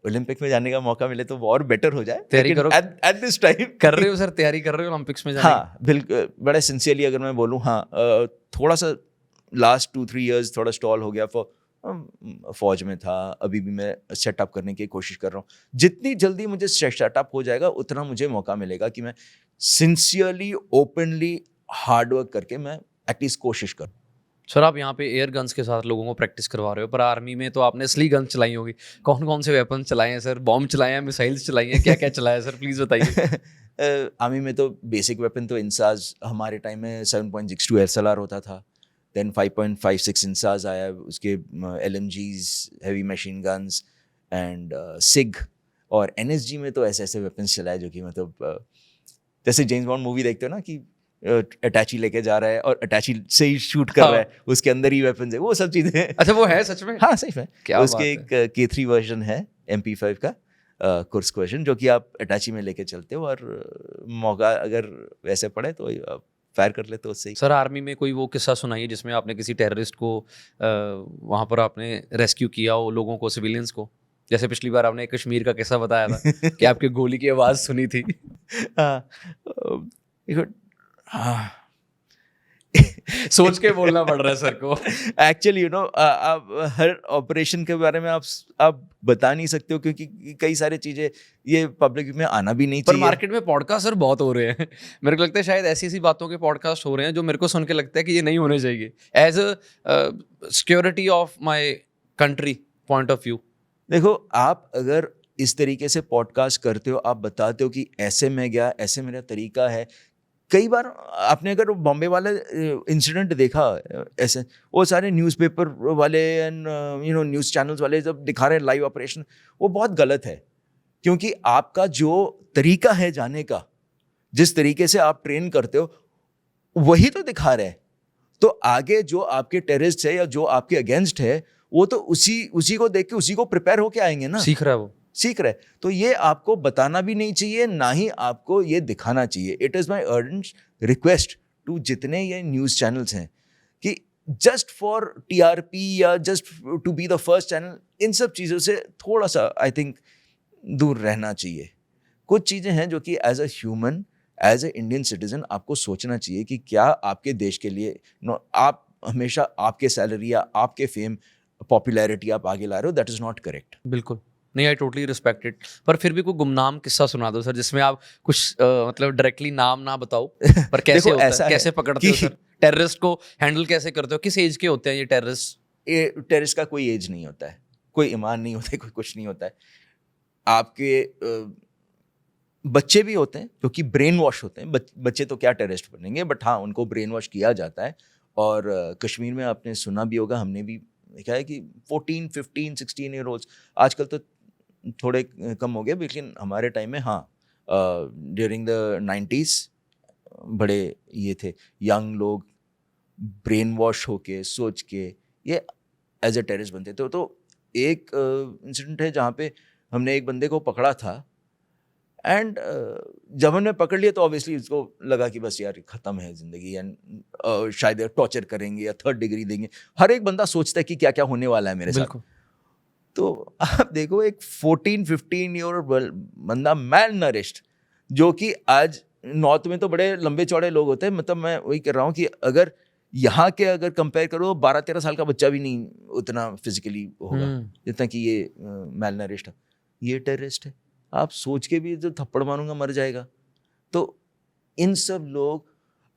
ओलंपिक में जाने का मौका मिले तो वो और बेटर हो जाए, तैयारी लेकिन करो। एट दिस टाइम कर रहे हो सर, तैयारी कर रहे हो ओलंपिक्स में जाने की? हाँ बिल्कुल, बड़े सिंसियरली अगर मैं बोलूँ, हाँ, थोड़ा सा लास्ट 2-3 इयर्स थोड़ा स्टॉल हो गया। फौज में था, अभी भी मैं सेटअप करने की कोशिश कर रहा हूँ। जितनी जल्दी मुझे सेटअप हो जाएगा उतना मुझे मौका मिलेगा कि मैं सिंसियरली, ओपनली, हार्डवर्क करके मैं एटलीस्ट कोशिश करूँ। सर आप यहाँ पे एयर गन्स के साथ लोगों को प्रैक्टिस करवा रहे हो, पर आर्मी में तो आपने असली गन चलाई होगी। कौन कौन से वेपन चलाए हैं सर? बॉम्ब चलाए हैं, मिसाइल्स चलाई हैं, क्या क्या चलाया है सर? प्लीज़ बताइए। आर्मी में तो बेसिक वेपन तो इंसाज, हमारे टाइम में 7.62 एसएलआर होता था। देन 5.56 इंसाज आया, उसके LMGs, heavy machine guns and SIG. और NSG में तो ऐसे ऐसे वेपन्स चलाए जो कि मतलब जैसे जेम्स बॉन्ड मूवी देखते हो ना कि अटैची लेके जा रहा है और अटैची से ही शूट कर रहा है, उसके अंदर ही वेपन्स है, वो सब चीज़ें। अच्छा, वो है सच में? हाँ, सही है। क्या उसके बात है। एक K3 वर्जन है MP5 का, कुर्स्क वर्जन, जो कि आप अटैची में लेके चलते हो, और मौका अगर वैसे पड़े तो आप फायर कर लेते हो उससे ही। सर आर्मी में कोई वो किस्सा सुनाइए जिसमें आपने किसी टेररिस्ट को वहाँ पर आपने रेस्क्यू किया हो, लोगों को, सिविलियंस को। जैसे पिछली बार आपने कश्मीर का किस्सा बताया था कि आपके गोली की आवाज़ सुनी थी। हाँ, देखो, हाँ, सोच के बोलना पड़ रहा है सर को। एक्चुअली आप हर ऑपरेशन के बारे में आप बता नहीं सकते हो, क्योंकि कई सारी चीजें ये पब्लिक में आना भी नहीं पर चाहिए। मार्केट में पॉडकास्ट सर बहुत हो रहे हैं। मेरे को लगता है शायद ऐसी ऐसी बातों के पॉडकास्ट हो रहे हैं जो मेरे को सुन के लगता है कि ये नहीं होने चाहिए, as a security of my country point of view. देखो, आप अगर इस तरीके से पॉडकास्ट करते हो, आप बताते हो कि ऐसे मैं गया, ऐसे मेरा तरीका है, कई बार आपने अगर बॉम्बे वाला इंसिडेंट देखा ऐसे, वो सारे न्यूज़पेपर वाले एंड न्यूज़ चैनल्स वाले जब दिखा रहे हैं लाइव ऑपरेशन, वो बहुत गलत है, क्योंकि आपका जो तरीका है जाने का, जिस तरीके से आप ट्रेन करते हो, वही तो दिखा रहे हैं। तो आगे जो आपके टेररिस्ट है या जो आपके अगेंस्ट है, वो तो उसी को देख के उसी को प्रिपेयर होके आएंगे ना, सीख रहा है वो, सीख रहे। तो ये आपको बताना भी नहीं चाहिए, ना ही आपको ये दिखाना चाहिए। It is my urgent request to जितने ये न्यूज़ चैनल्स हैं कि जस्ट फॉर TRP या just to be the first channel, इन सब चीज़ों से थोड़ा सा आई थिंक दूर रहना चाहिए। कुछ चीज़ें हैं जो कि as a human, as a Indian citizen आपको सोचना चाहिए कि क्या आपके देश के लिए आप हमेशा आपके सैलरी या आपके फेम, पॉपुलैरिटी आप आगे ला रहे हो, दैट इज़ नॉट करेक्ट। बिल्कुल नहीं, आई टोटली रिस्पेक्ट इट। पर फिर भी कोई गुमनाम किस्सा सुना दो सर, जिसमें आप कुछ मतलब डायरेक्टली नाम ना बताओ, पर कैसे देखो, होता ऐसा है, है कैसे पकड़ते हो कि- सर टेररिस्ट को, हैंडल कैसे करते हो, किस एज के होते हैं ये टेररिस्ट? टेररिस्ट का कोई एज नहीं होता है, कोई ईमान नहीं होता है, कोई कुछ नहीं होता है। आपके बच्चे भी होते हैं जो कि ब्रेन वॉश होते हैं। बच्चे तो क्या टेररिस्ट बनेंगे, बट हाँ, उनको ब्रेन वॉश किया जाता है। और कश्मीर में आपने सुना भी होगा, हमने भी देखा है कि 14, 15, 16 ईयर ओल्ड्स, आजकल तो थोड़े कम हो गए, लेकिन हमारे टाइम में हाँ, ड्यूरिंग द 90s बड़े ये थे, यंग लोग ब्रेन वॉश होके सोच के ये एज ए टेररिस्ट बनते थे। तो एक इंसिडेंट है जहाँ पे हमने एक बंदे को पकड़ा था, एंड जब हमने पकड़ लिया तो ऑब्वियसली उसको लगा कि बस यार ख़त्म है ज़िंदगी, एंड शायद टॉर्चर करेंगे या 3rd डिग्री देंगे। हर एक बंदा सोचता है कि क्या क्या होने वाला है मेरे साथ। तो आप देखो, एक 14-15 ईयर बंदा मैल नरिश्ड, जो कि आज नॉर्थ में तो बड़े लंबे चौड़े लोग होते हैं, मतलब मैं वही कर रहा हूँ कि अगर यहाँ के अगर कंपेयर करो, 12-13 साल का बच्चा भी नहीं उतना फिजिकली होगा जितना कि ये मैल नरिश्ड है। ये टेररिस्ट है, आप सोच के भी जो थप्पड़ मारूंगा मर जाएगा। तो इन सब लोग,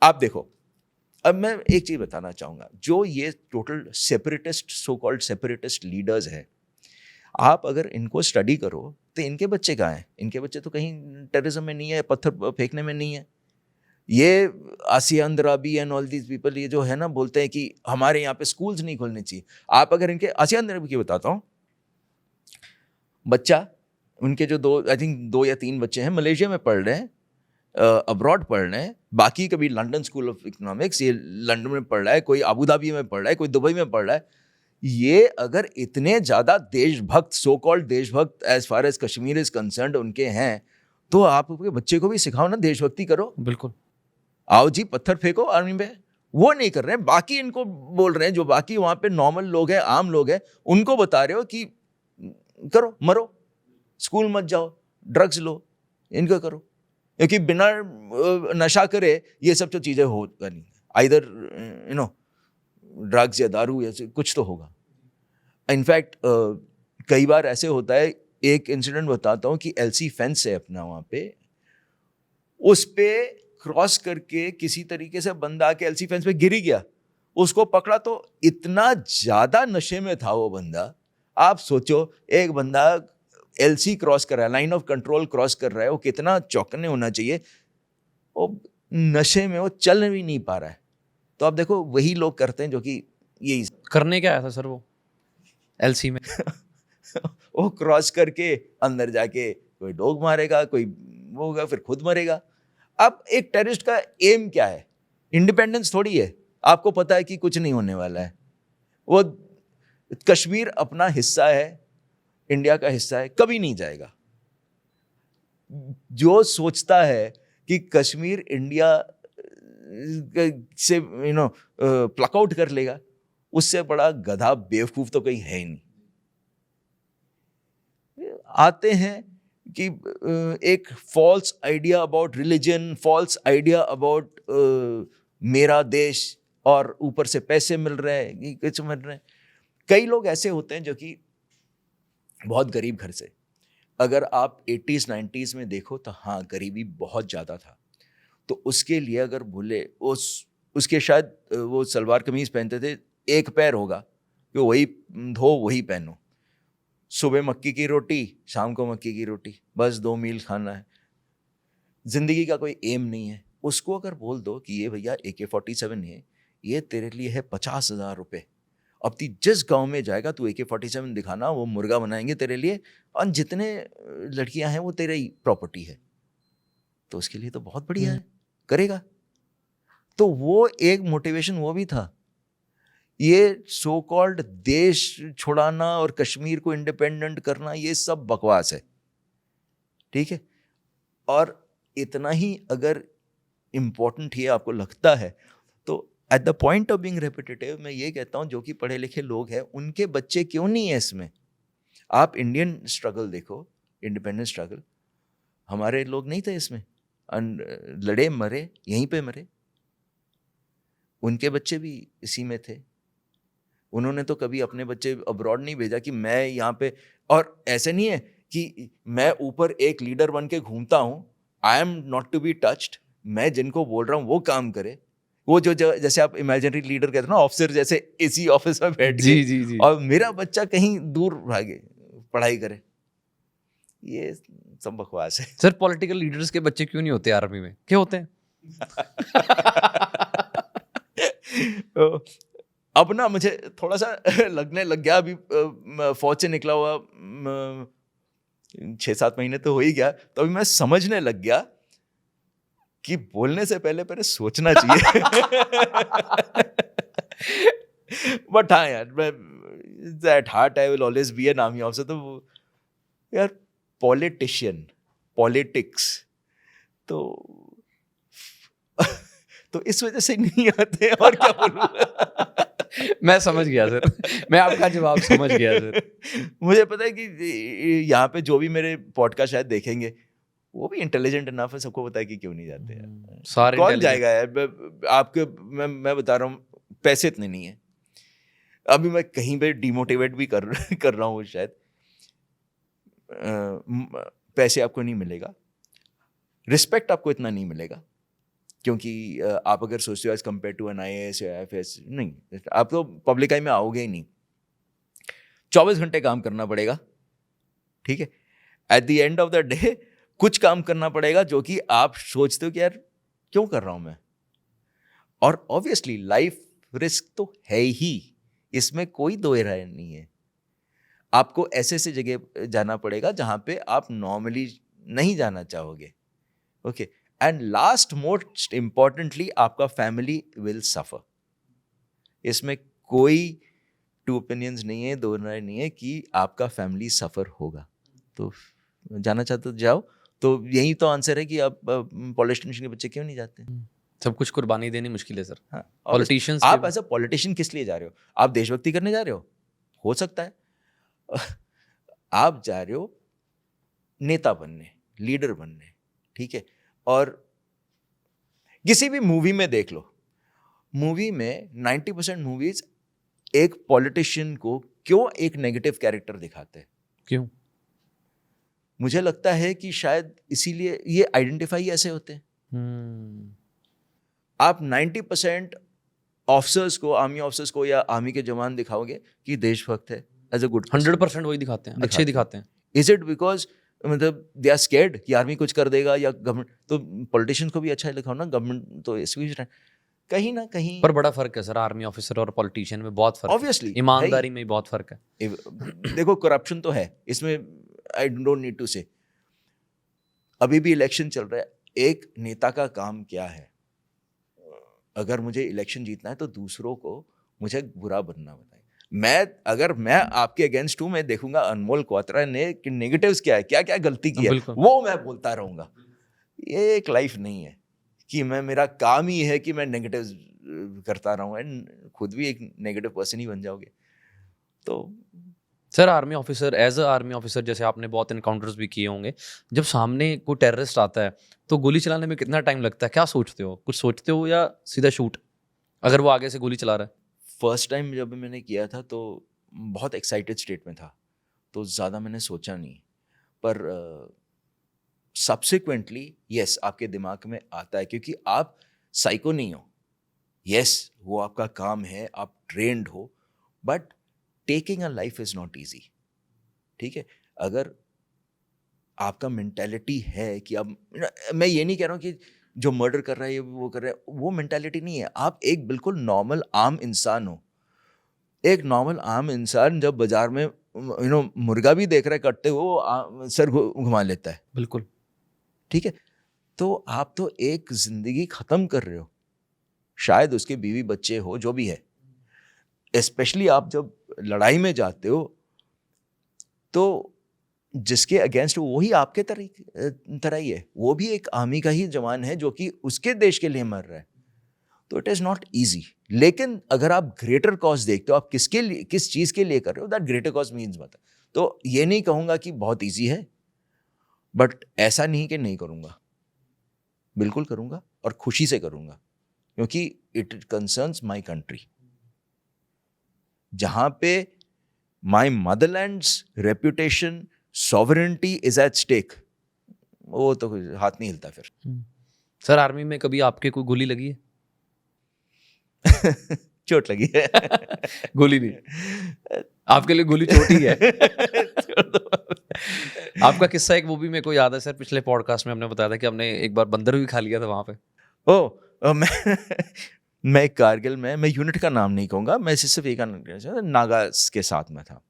आप देखो, अब मैं एक चीज़ बताना चाहूँगा, जो ये total separatist, so called separatist leaders हैं, आप अगर इनको स्टडी करो तो इनके बच्चे कहाँ हैं? इनके बच्चे तो कहीं टेररिज्म में नहीं है, पत्थर फेंकने में नहीं है। ये Asiya Andrabi and all these people, ये जो है ना, बोलते हैं कि हमारे यहाँ पे स्कूल्स नहीं खोलने चाहिए। आप अगर इनके, आसिया अंद्राबी की बताता हूँ, बच्चा, उनके जो 2 या 3 बच्चे हैं, मलेशिया में पढ़ रहे हैं, अब्रॉड पढ़ रहे हैं। बाकी कभी लंदन स्कूल ऑफ इकोनॉमिक्स, ये लंदन में पढ़ रहा है, कोई अबू धाबी में पढ़ रहा है, कोई दुबई में पढ़ रहा है। ये अगर इतने ज़्यादा देशभक्त, सो कॉल्ड देशभक्त as far as Kashmir is concerned उनके हैं, तो आप अपने बच्चे को भी सिखाओ ना, देशभक्ति करो। बिल्कुल, आओ जी पत्थर फेंको आर्मी में। वो नहीं कर रहे हैं, बाकी इनको बोल रहे हैं, जो बाकी वहाँ पे नॉर्मल लोग हैं, आम लोग हैं, उनको बता रहे हो कि करो, मरो, स्कूल मत जाओ, ड्रग्स लो, इनको करो, क्योंकि बिना नशा करे ये सब जो चीज़ें होगा नहीं, आइदर ड्रग्स या दारू या कुछ तो होगा। इनफैक्ट कई बार ऐसे होता है, एक इंसिडेंट बताता हूँ कि LC फेंस है अपना वहाँ पे, उस पे क्रॉस करके किसी तरीके से बंदा आके LC फेंस पे गिर ही गया, उसको पकड़ा तो इतना ज़्यादा नशे में था वो बंदा। आप सोचो, एक बंदा LC क्रॉस कर रहा है, लाइन ऑफ कंट्रोल क्रॉस कर रहा है, वो कितना चौकन्ने होना चाहिए, वो नशे में वो चल भी नहीं पा रहा है। तो आप देखो, वही लोग करते हैं जो कि यही करने क्या आया था सर वो LC में? वो क्रॉस करके अंदर जाके कोई डॉग मारेगा, कोई वो होगा, फिर खुद मरेगा। अब एक टेररिस्ट का एम क्या है? इंडिपेंडेंस थोड़ी है, आपको पता है कि कुछ नहीं होने वाला है। वो कश्मीर अपना हिस्सा है, इंडिया का हिस्सा है, कभी नहीं जाएगा। जो सोचता है कि कश्मीर इंडिया से प्लक आउट कर लेगा, उससे बड़ा गधा बेवकूफ तो कहीं है ही नहीं। आते हैं कि एक false idea about religion, false idea about मेरा देश, और ऊपर से पैसे मिल रहे हैं, कुछ मिल रहे हैं। कई लोग ऐसे होते हैं जो कि बहुत गरीब घर से, अगर आप 80s 90s में देखो तो हाँ, गरीबी बहुत ज़्यादा था। तो उसके लिए अगर बोले, उसके शायद वो सलवार कमीज पहनते थे, एक पैर होगा कि वही धो वही पहनो, सुबह मक्की की रोटी, शाम को मक्की की रोटी, बस 2 मील खाना है। जिंदगी का कोई एम नहीं है। उसको अगर बोल दो कि ये भैया AK-47 है, ये तेरे लिए है 50,000 रुपये, अब तू जिस गांव में जाएगा तू AK-47 दिखाना, वो मुर्गा बनाएंगे तेरे लिए, और जितने लड़कियां हैं वो तेरे ही प्रॉपर्टी है, तो उसके लिए तो बहुत बढ़िया है, करेगा। तो वो एक मोटिवेशन वो भी था। ये सो कॉल्ड देश छुड़ाना और कश्मीर को इंडिपेंडेंट करना, ये सब बकवास है, ठीक है। और इतना ही अगर इम्पोर्टेंट ये आपको लगता है तो eight the point of being repetitive मैं ये कहता हूँ, जो कि पढ़े लिखे लोग हैं उनके बच्चे क्यों नहीं है इसमें। आप इंडियन स्ट्रगल देखो, इंडिपेंडेंस स्ट्रगल, हमारे लोग नहीं थे इसमें, लड़े मरे, यहीं पे मरे, उनके बच्चे भी इसी में थे। उन्होंने तो कभी अपने बच्चे अब्रॉड नहीं भेजा कि मैं यहाँ पे, और ऐसे नहीं है कि मैं ऊपर एक लीडर बन के घूमता हूँ, I am not to be touched, मैं जिनको बोल रहा हूँ वो काम करे। वो जो जैसे आप इमेजिनरी लीडर कहते हैं ना, ऑफिसर जैसे इसी ऑफिस में बैठ जी के, जी जी, और मेरा बच्चा कहीं दूर भागे पढ़ाई करे, ये सब बकवास है। सर पॉलिटिकल लीडर्स के बच्चे क्यों नहीं होते आर्मी में, क्यों होते हैं? अब ना मुझे थोड़ा सा लगने लग गया, अभी फौज से निकला हुआ 6-7 महीने तो हो ही गया, तो अभी मैं समझने लग गया कि बोलने से पहले पहले सोचना चाहिए। बट हाँ यार, मैं at heart I will always be an army officer. तो यार पॉलिटिशियन, पॉलिटिक्स तो इस वजह से नहीं आते, और क्या बोलूं। मैं समझ गया सर, मैं आपका जवाब समझ गया सर। मुझे पता है कि यहाँ पे जो भी मेरे पॉडकास्ट शायद देखेंगे वो भी इंटेलिजेंट इनफ है, सबको पता है कि क्यों नहीं जाते हैं। सारे कौन जाएगा यार आपके, मैं बता रहा हूँ, पैसे इतने नहीं है। अभी मैं कहीं पे डिमोटिवेट भी कर रहा हूँ शायद, पैसे आपको नहीं मिलेगा, रिस्पेक्ट आपको इतना नहीं मिलेगा, क्योंकि आप अगर सोचते हो as compare to an IAS या IFS, नहीं, आप तो पब्लिक आई में आओगे ही नहीं। 24 घंटे काम करना पड़ेगा, ठीक है। At the end of the day कुछ काम करना पड़ेगा जो कि आप सोचते हो कि यार क्यों कर रहा हूं मैं, और ऑब्वियसली लाइफ रिस्क तो है ही, इसमें कोई दो राय नहीं है। आपको ऐसे ऐसे जगह जाना पड़ेगा जहां पे आप नॉर्मली नहीं जाना चाहोगे, okay. And last most importantly, आपका फैमिली विल सफर। इसमें कोई टू ओपिनियंस नहीं है, दो राय नहीं है कि आपका फैमिली सफर होगा। तो जाना चाहते तो जाओ। तो यही तो आंसर है कि आप पॉलिटिशियन के बच्चे क्यों नहीं जाते। सब कुछ कुर्बानी देनी मुश्किल है सर। हाँ, पॉलिटिशियंस आप एज अ पॉलिटिशियन किस लिए जा रहे हो? आप देशभक्ति करने जा रहे हो सकता है। आप जा रहे हो नेता बनने, लीडर बनने, ठीक है। और किसी भी मूवी में देख लो, मूवी में 90% मूवीज एक पॉलिटिशियन को क्यों एक नेगेटिव कैरेक्टर दिखाते हैं? क्यों? मुझे लगता है कि शायद इसीलिए ये आइडेंटिफाई ऐसे होते हैं। आप 90% ऑफिसर्स को, आर्मी ऑफिसर्स को या आर्मी के जवान दिखाओगे कि देशभक्त है, एज अ गुड 100% वही दिखाते हैं, अच्छे दिखाते हैं। इज इट बिकॉज मतलब दे आर स्कैर्ड कि आर्मी कुछ कर देगा या गवर्नमेंट? तो पॉलिटिशियन को भी अच्छा दिखाओ ना, गवर्नमेंट तो इसमें कहीं ना कहीं पर बड़ा फर्क है सर, आर्मी ऑफिसर और पॉलिटिशियन में बहुत फर्क ऑब्वियसली, ईमानदारी में बहुत फर्क है। देखो करप्शन तो है इसमें, आई डोंट नीड टू से। अभी भी इलेक्शन चल रहा है, एक नेता का काम क्या है? अगर मुझे इलेक्शन जीतना है तो दूसरों को मुझे बुरा बनना बताए। अगर मैं आपके अगेंस्ट हूं, मैं देखूंगा अनमोल क्वात्रा ने नेगेटिव्स क्या है, क्या क्या गलती की है, वो मैं बोलता रहूंगा। ये एक लाइफ नहीं है कि मेरा काम ही है कि मैं नेगेटिव करता रहूं, एंड खुद भी एक नेगेटिव पर्सन ही बन जाओगे। तो sir army officer, as a army officer, जैसे आपने बहुत इनकाउंटर्स भी किए होंगे, जब सामने कोई टेररिस्ट आता है तो गोली चलाने में कितना टाइम लगता है? क्या सोचते हो? कुछ सोचते हो या सीधा शूट, अगर वो आगे से गोली चला रहा है? फर्स्ट टाइम जब मैंने किया था तो बहुत एक्साइटेड स्टेट में था, तो ज़्यादा मैंने सोचा नहीं। पर सब्सिक्वेंटली यस, आपके दिमाग में आता है, क्योंकि आप साइको नहीं हो। यस, वो आपका काम है, आप ट्रेंड हो, but taking a life is not easy, ठीक है। अगर आपका मेंटेलिटी है कि अब, मैं ये नहीं कह रहा हूँ कि जो मर्डर कर रहा है, ये वो कर रहा है, वो मेंटालिटी नहीं है। आप एक बिल्कुल नॉर्मल आम इंसान हो। एक नॉर्मल आम इंसान जब बाजार में मुर्गा भी देख रहा है कटते हुए, वो सर घुमा लेता है। बिल्कुल। ठीक है, तो आप तो एक जिंदगी खत्म कर रहे हो। शायद उसके बीवी बच्चे हो, जो भी है, स्पेशली आप जब लड़ाई में जाते हो तो जिसके अगेंस्ट वही आपके तरह ही है। वो भी एक आर्मी का ही जवान है जो कि उसके देश के लिए मर रहा है। तो इट इज नॉट इजी। लेकिन अगर आप ग्रेटर कॉज देखते हो, आप किसके लिए, किस चीज के लिए कर रहे हो, दैट ग्रेटर कॉज मीन्स बता। तो ये नहीं कहूंगा कि बहुत इजी है, बट ऐसा नहीं कि नहीं करूंगा, बिल्कुल करूंगा और खुशी से करूंगा, क्योंकि इट कंसर्न्स माय कंट्री, जहां पे my motherland's reputation, sovereignty is at stake. वो तो हाथ नहीं हिलता फिर। सर आर्मी में कभी आपके कोई गोली लगी है? चोट लगी है। गोली नहीं, आपके लिए गोली चोट ही है। आपका किस्सा एक वो भी मेरे को याद है सर, पिछले पॉडकास्ट में हमने बताया था कि हमने एक बार बंदर भी खा लिया था वहां पे। मैं कारगिल में, मैं यूनिट का नाम नहीं कहूँगा, मैं सिर्फ एक नागास के साथ में था।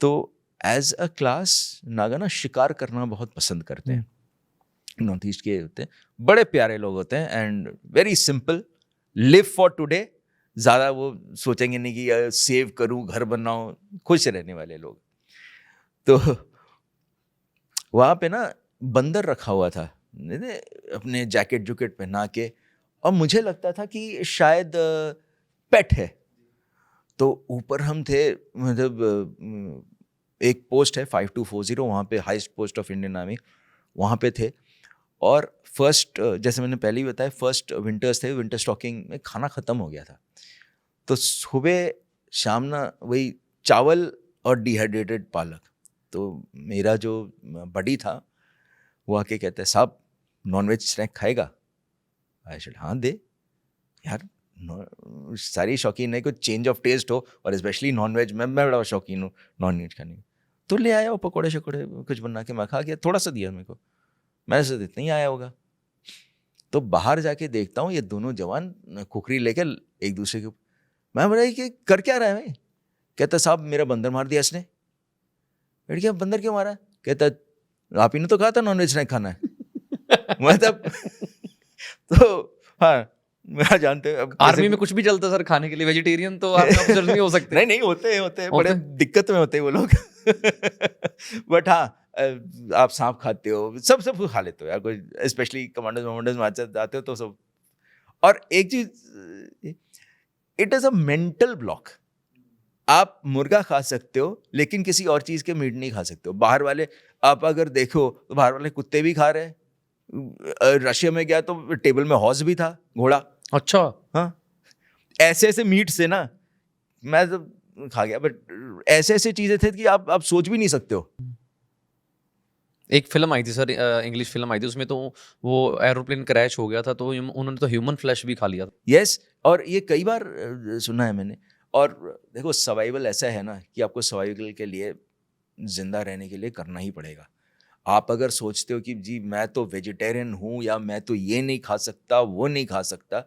तो एज अ क्लास नागा ना शिकार करना बहुत पसंद करते हैं। नॉर्थ ईस्ट के होते हैं, बड़े प्यारे लोग होते हैं and very simple, live for today. ज़्यादा वो सोचेंगे नहीं कि सेव करूँ, घर बनाऊँ, खुश रहने वाले लोग। तो वहाँ पे ना बंदर रखा हुआ था अपने जैकेट जुकेट पहना के, और मुझे लगता था कि शायद पेट है। तो ऊपर हम थे, मतलब एक पोस्ट है 5240, वहाँ पे highest post of Indian army, वहाँ पे थे। और फर्स्ट, जैसे मैंने पहले ही बताया, फर्स्ट विंटर्स थे, विंटर स्टॉकिंग में खाना ख़त्म हो गया था। तो सुबह शाम ना वही चावल और डिहाइड्रेटेड पालक। तो मेरा जो बडी था वो आके कहता है, साहब नॉनवेज स्नैक खाएगा? आई सेड हाँ दे यार, सारी शौकीन है, कुछ चेंज ऑफ टेस्ट हो, और स्पेशली नॉनवेज में मैं बड़ा शौकीन हूँ नॉनवेज खाने की। तो ले आया वो पकौड़े शकोड़े कुछ बना के, मैं खा गया, थोड़ा सा दिया मेरे को, मैंने सोचा इतना ही आया होगा। तो बाहर जाके देखता हूँ ये दोनों जवान कुकरी लेके एक दूसरे के, मैं बोला कि कर क्या रहा है भाई? कहता साहब मेरा बंदर मार दिया इसने। बैठ गया, बंदर क्यों मारा? कहता आप ही ने तो कहा था नॉनवेज नहीं खाना है। मतलब तो हाँ, मैं जानते हैं आर्मी में कुछ भी चलता सर खाने के लिए, वेजिटेरियन तो आर्मी ऑफिसर नहीं हो सकते। नहीं होते बड़े दिक्कत में होते हैं वो लोग। बट हाँ, आप सांप खाते हो, सब खा लेते हो यार, कोई स्पेशली कमांडर्स में जाते हो तो सब। और एक चीज, it is a mental block. आप मुर्गा खा सकते हो लेकिन किसी और चीज के मीट नहीं खा सकते हो। बाहर वाले, आप अगर देखो तो बाहर वाले कुत्ते भी खा रहे हैं। रशिया में गया तो टेबल में हॉर्स भी था, घोड़ा। अच्छा। हाँ, ऐसे मीट से ना मैं तो खा गया, बट ऐसे चीजें थे कि आप सोच भी नहीं सकते हो। एक फिल्म आई थी सर, इंग्लिश फिल्म आई थी, उसमें तो वो एरोप्लेन क्रैश हो गया था, तो उन्होंने तो ह्यूमन फ्लैश भी खा लिया था। यस, और ये कई बार सुना है मैंने। और देखो सर्वाइवल ऐसा है ना कि आपको सर्वाइवल के लिए, जिंदा रहने के लिए करना ही पड़ेगा। आप अगर सोचते हो कि जी मैं तो वेजिटेरियन हूँ या मैं तो ये नहीं खा सकता, वो नहीं खा सकता,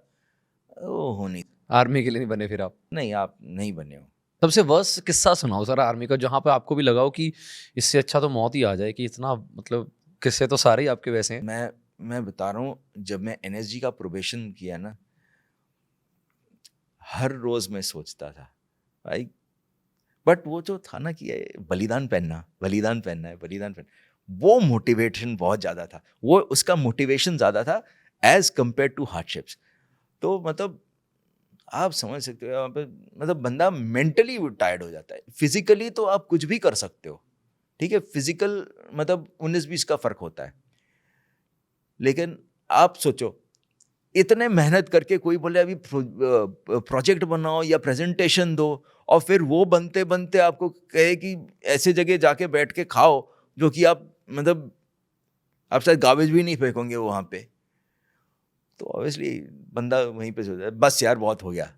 वो हो नहीं। आर्मी के लिए नहीं बने फिर आप? नहीं, आप नहीं बने हो। सबसे वर्स्ट किस्सा सुनाओ सर आर्मी का, जहाँ पे आपको भी लगा हो कि इससे अच्छा तो मौत ही आ जाए, कि इतना मतलब किस्से तो सारे ही आपके वैसे हैं। मैं बता रहा हूँ, जब मैं एनएसजी का प्रोबेशन किया ना, हर रोज मैं सोचता था भाई, बट वो जो था ना कि बलिदान पहनना है, वो मोटिवेशन बहुत ज़्यादा था। वो उसका मोटिवेशन ज़्यादा था एज कंपेयर टू हार्डशिप्स। तो मतलब आप समझ सकते हो वहाँ पे, मतलब बंदा मेंटली टायर्ड हो जाता है। फिजिकली तो आप कुछ भी कर सकते हो, ठीक है, फिजिकल मतलब 19-20 का फर्क होता है। लेकिन आप सोचो, इतने मेहनत करके कोई बोले अभी प्रोजेक्ट बनाओ या प्रेजेंटेशन दो, और फिर वो बनते बनते आपको कहे कि ऐसे जगह जाके बैठ के खाओ जो कि आप मतलब आप शायद गार्बेज भी नहीं फेंकोगे वहाँ पे। तो ऑब्वियसली बंदा वहीं पे सोचता है बस यार बहुत हो गया।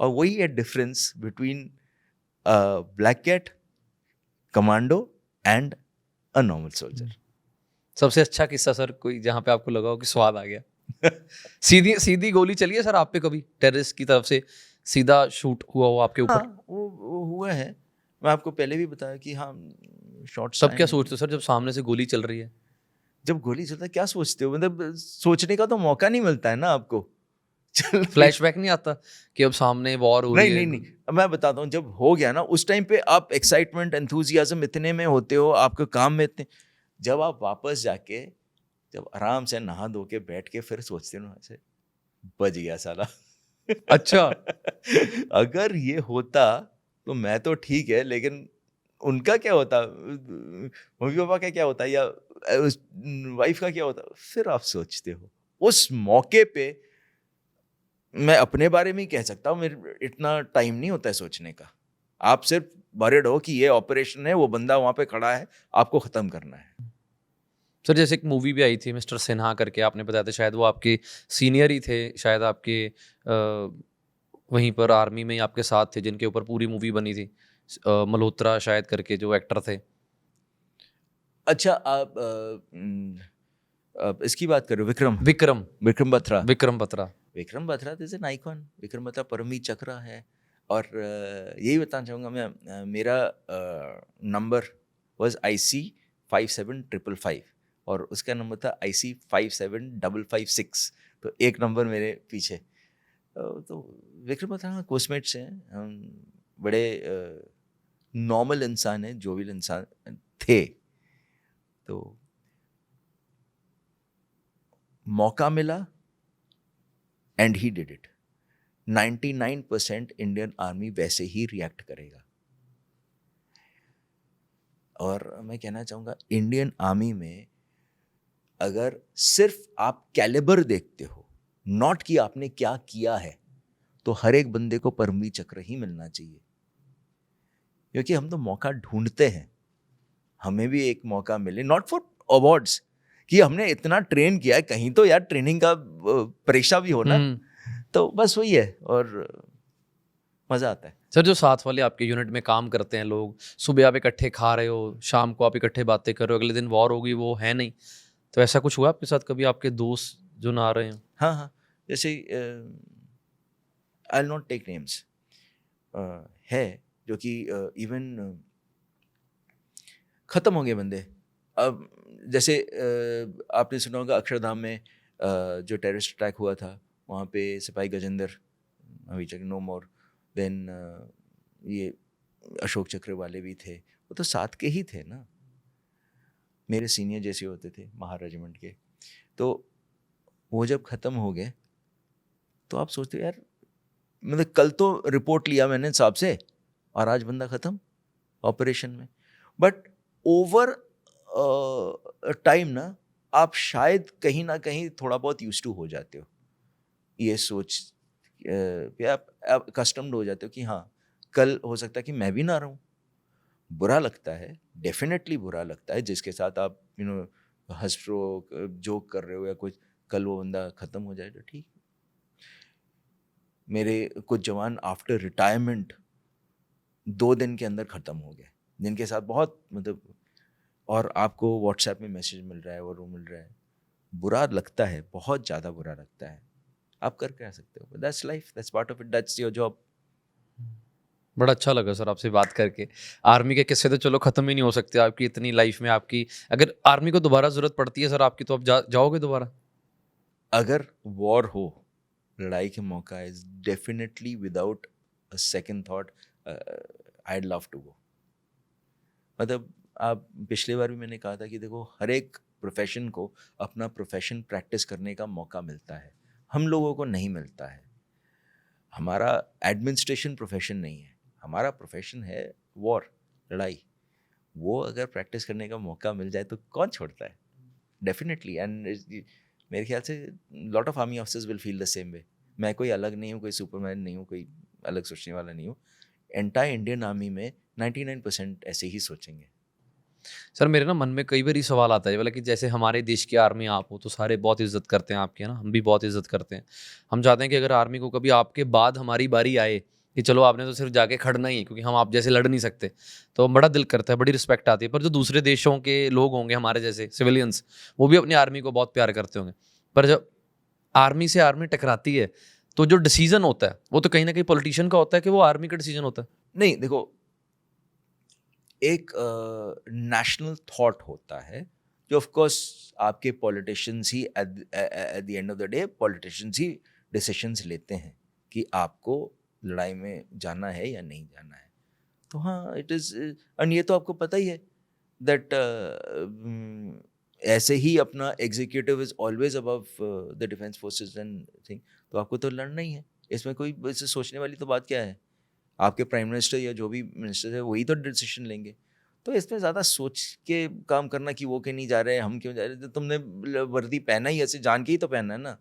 और वही है difference between black cat, commando and a normal soldier. सबसे अच्छा किस्सा सर कोई जहाँ पे आपको लगा हो कि स्वाद आ गया? सीधी सीधी गोली चली है सर आप पे कभी, टेररिस्ट की तरफ से सीधा शूट हुआ हो आपके ऊपर? हाँ, वो हुआ है। मैं आपको पहले भी बताया कि हाँ, शॉट्स तब आए क्या हैं। सोचते हो सर जब सामने से गोली चल रही है? जब गोली चलता है क्या सोचते हो? मतलब सोचने का तो मौका नहीं मिलता है ना आपको। चल फ्लैशबैक नहीं आता कि अब सामने वॉर हो रही नहीं, है? नहीं, नहीं। अब मैं बताता हूँ, जब हो गया ना उस टाइम पे आप एक्साइटमेंट, एंथुसियाज्म इतने में होते हो, आपके काम में इतने, जब आप वापस जाके जब आराम से नहा धो के बैठ के फिर सोचते हो ना, ऐसे बच गया साला। अच्छा। अगर ये होता तो मैं तो ठीक है, लेकिन उनका क्या होता, मम्मी पापा का क्या होता, या उस वाइफ का क्या होता, फिर आप सोचते हो। उस मौके पे मैं अपने बारे में ही कह सकता हूँ, मेरे इतना टाइम नहीं होता है सोचने का। आप सिर्फ वरिड हो कि ये ऑपरेशन है, वो बंदा वहां पे खड़ा है, आपको खत्म करना है। सर जैसे एक मूवी भी आई थी मिस्टर सिन्हा करके, आपने बताया था शायद वो आपके सीनियर ही थे, शायद आपके वहीं पर आर्मी में ही आपके साथ थे, जिनके ऊपर पूरी मूवी बनी थी। मल्होत्रा शायद करके जो एक्टर थे। अच्छा, आप इसकी बात कर रहे हो, Vikram Vikram. Vikram Batra. Vikram Batra. Vikram Batra is an icon. Vikram Batra Paramvir Chakra है। और यही बताना चाहूँगा मैं, मेरा नंबर वाज IC 57555 और उसका नंबर था IC 57556। तो एक नंबर मेरे पीछे। तो विक्रम बत्रा कोस्टमेट्स हैं हम, बड़े नॉर्मल इंसान हैं, जोवियल इंसान थे। तो मौका मिला and he did it. 99% Indian army वैसे ही रिएक्ट करेगा। और मैं कहना चाहूँगा, इंडियन आर्मी में अगर सिर्फ आप कैलिबर देखते हो, नॉट कि आपने क्या किया है, तो हर एक बंदे को परमवीर चक्र ही मिलना चाहिए। क्योंकि हम तो मौका ढूंढते हैं, हमें भी एक मौका मिले, नॉट फॉर अवार्ड्स कि हमने इतना ट्रेन किया है, कहीं तो यार ट्रेनिंग का परीक्षा भी हो ना। तो बस वही है, और मजा आता है। सर जो साथ वाले आपके यूनिट में काम करते हैं लोग, सुबह आप इकट्ठे खा रहे हो, शाम को आप इकट्ठे बातें कर रहे हो, अगले दिन वॉर होगी, वो है नहीं, तो ऐसा कुछ हुआ आपके साथ कभी, आपके दोस्त जो ना आ रहे हैं? हाँ, हाँ। जैसे I will not take names, है जो कि इवन खत्म हो गए बंदे। अब जैसे आपने सुना होगा अक्षरधाम में जो टेररिस्ट अटैक हुआ था, वहाँ पे सिपाही गजेंद्र अभी तक नो मोर। देन ये अशोक चक्र वाले भी थे, वो तो साथ के ही थे ना, मेरे सीनियर जैसे होते थे महार रेजिमेंट के। तो वो जब ख़त्म हो गए तो आप सोचते हो यार, मतलब कल तो रिपोर्ट लिया मैंने साहब से और आज बंदा ख़त्म ऑपरेशन में। बट ओवर टाइम ना, आप शायद कहीं ना कहीं थोड़ा बहुत यूज टू हो जाते हो, ये सोच पे आप कस्टम्ड हो जाते हो कि हाँ, कल हो सकता है कि मैं भी ना रहूं। बुरा लगता है, डेफिनेटली बुरा लगता है, जिसके साथ आप हंस रहे हो, जोक कर रहे हो या कुछ, कल वो बंदा ख़त्म हो जाए तो ठीक। मेरे कुछ जवान आफ्टर रिटायरमेंट 2 दिन के अंदर ख़त्म हो गए, जिनके साथ बहुत मतलब, और आपको व्हाट्सएप में मैसेज मिल रहा है और वो मिल रहा है। बुरा लगता है, बहुत ज़्यादा बुरा लगता है। आप कर क्या सकते हो, that's life, that's part of it, that's your job. बड़ा अच्छा लगा सर आपसे बात करके। आर्मी के किस्से तो चलो ख़त्म ही नहीं हो सकते आपकी इतनी लाइफ में। आपकी अगर आर्मी को दोबारा ज़रूरत पड़ती है सर आपकी, तो आप जाओगे दोबारा? अगर वॉर हो, लड़ाई के मौका है, definitely without a second thought I love to go. मतलब आप पिछले बार भी मैंने कहा था कि देखो, हर एक प्रोफेशन को अपना प्रोफेशन प्रैक्टिस करने का मौका मिलता है, हम लोगों को नहीं मिलता है। हमारा एडमिनिस्ट्रेशन प्रोफेशन नहीं है, हमारा प्रोफेशन है वॉर, लड़ाई। वो अगर प्रैक्टिस करने का मौका मिल जाए तो कौन छोड़ता है, डेफिनेटली। एंड मेरे ख्याल से lot of army officers will feel the same way. मैं कोई अलग नहीं हूँ, कोई सुपरमैन नहीं हूँ, कोई अलग सोचने वाला नहीं हूँ। एंटायर इंडियन आर्मी में 99% ऐसे ही सोचेंगे। सर मेरे ना मन में कई बार सवाल आता है, बोला कि जैसे हमारे देश की आर्मी आप हो तो सारे बहुत इज्जत करते हैं आपकी, है ना, हम भी बहुत इज्जत करते हैं। हम चाहते हैं कि अगर आर्मी को कभी आपके बाद हमारी बारी आए कि चलो आपने तो सिर्फ जाके खड़ना ही है, क्योंकि हम आप जैसे लड़ नहीं सकते, तो बड़ा दिल करता है, बड़ी रिस्पेक्ट आती है। पर जो दूसरे देशों के लोग होंगे हमारे जैसे सिविलियंस, वो भी अपनी आर्मी को बहुत प्यार करते होंगे। पर जब आर्मी से आर्मी टकराती है तो जो डिसीजन होता है वो तो कहीं ना कहीं पॉलिटिशियन का होता है कि वो आर्मी का डिसीजन होता है? नहीं, देखो, एक नेशनल थॉट होता है जो ऑफ कोर्स आपके politicians he at the end of the day politicians he decisions लेते हैं कि आपको लड़ाई में जाना है या नहीं जाना है। तो हाँ, इट इज़, एंड ये तो आपको पता ही है दैट ऐसे ही अपना executive is always above the defence forces and thing. तो आपको तो लड़ना ही है, इसमें कोई इससे सोचने वाली तो बात क्या है? आपके प्राइम मिनिस्टर या जो भी मिनिस्टर है वही तो डिसीजन लेंगे। तो इसमें ज़्यादा सोच के काम करना कि वो क्यों नहीं जा रहे, हम क्यों जा रहे, तो तुमने वर्दी पहना ही ऐसे जान के ही तो पहना है ना,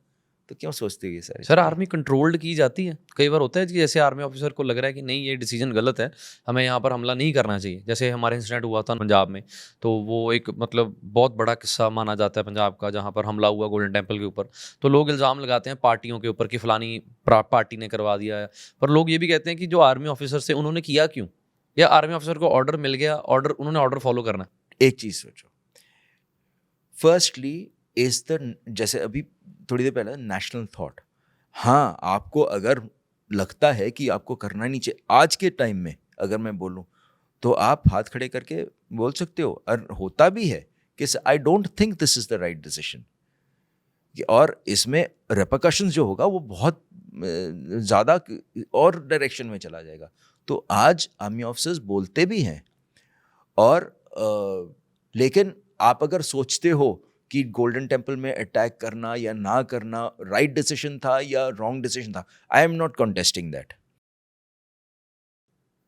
तो क्यों सोचते हो ये सारे? सर आर्मी कंट्रोल्ड की जाती है? कई बार होता है कि जैसे आर्मी ऑफिसर को लग रहा है कि नहीं ये डिसीजन गलत है, हमें यहाँ पर हमला नहीं करना चाहिए। जैसे हमारे इंसिडेंट हुआ था पंजाब में, तो वो एक मतलब बहुत बड़ा किस्सा माना जाता है पंजाब का, जहाँ पर हमला हुआ गोल्डन टेम्पल के ऊपर। तो लोग इल्ज़ाम लगाते हैं पार्टियों के ऊपर कि फलानी पार्टी ने करवा दिया है, पर लोग ये भी कहते हैं कि जो आर्मी ऑफिसर से उन्होंने किया क्यों, या आर्मी ऑफिसर को ऑर्डर मिल गया, उन्होंने ऑर्डर फॉलो करना है। एक चीज़ सोचो, फर्स्टली इज द, जैसे अभी थोड़ी देर पहले नेशनल थॉट, हाँ आपको अगर लगता है कि आपको करना नहीं चाहिए आज के टाइम में, अगर मैं बोलूं तो आप हाथ खड़े करके बोल सकते हो, और होता भी है कि I don't think this is the right decision, और इसमें रेपरकशंस जो होगा वो बहुत ज़्यादा और डायरेक्शन में चला जाएगा। तो आज आर्मी ऑफिसर्स बोलते भी हैं, और लेकिन आप अगर सोचते हो कि गोल्डन टेम्पल में अटैक करना या ना करना राइट डिसीजन था या रॉन्ग डिसीजन था, I am not contesting that.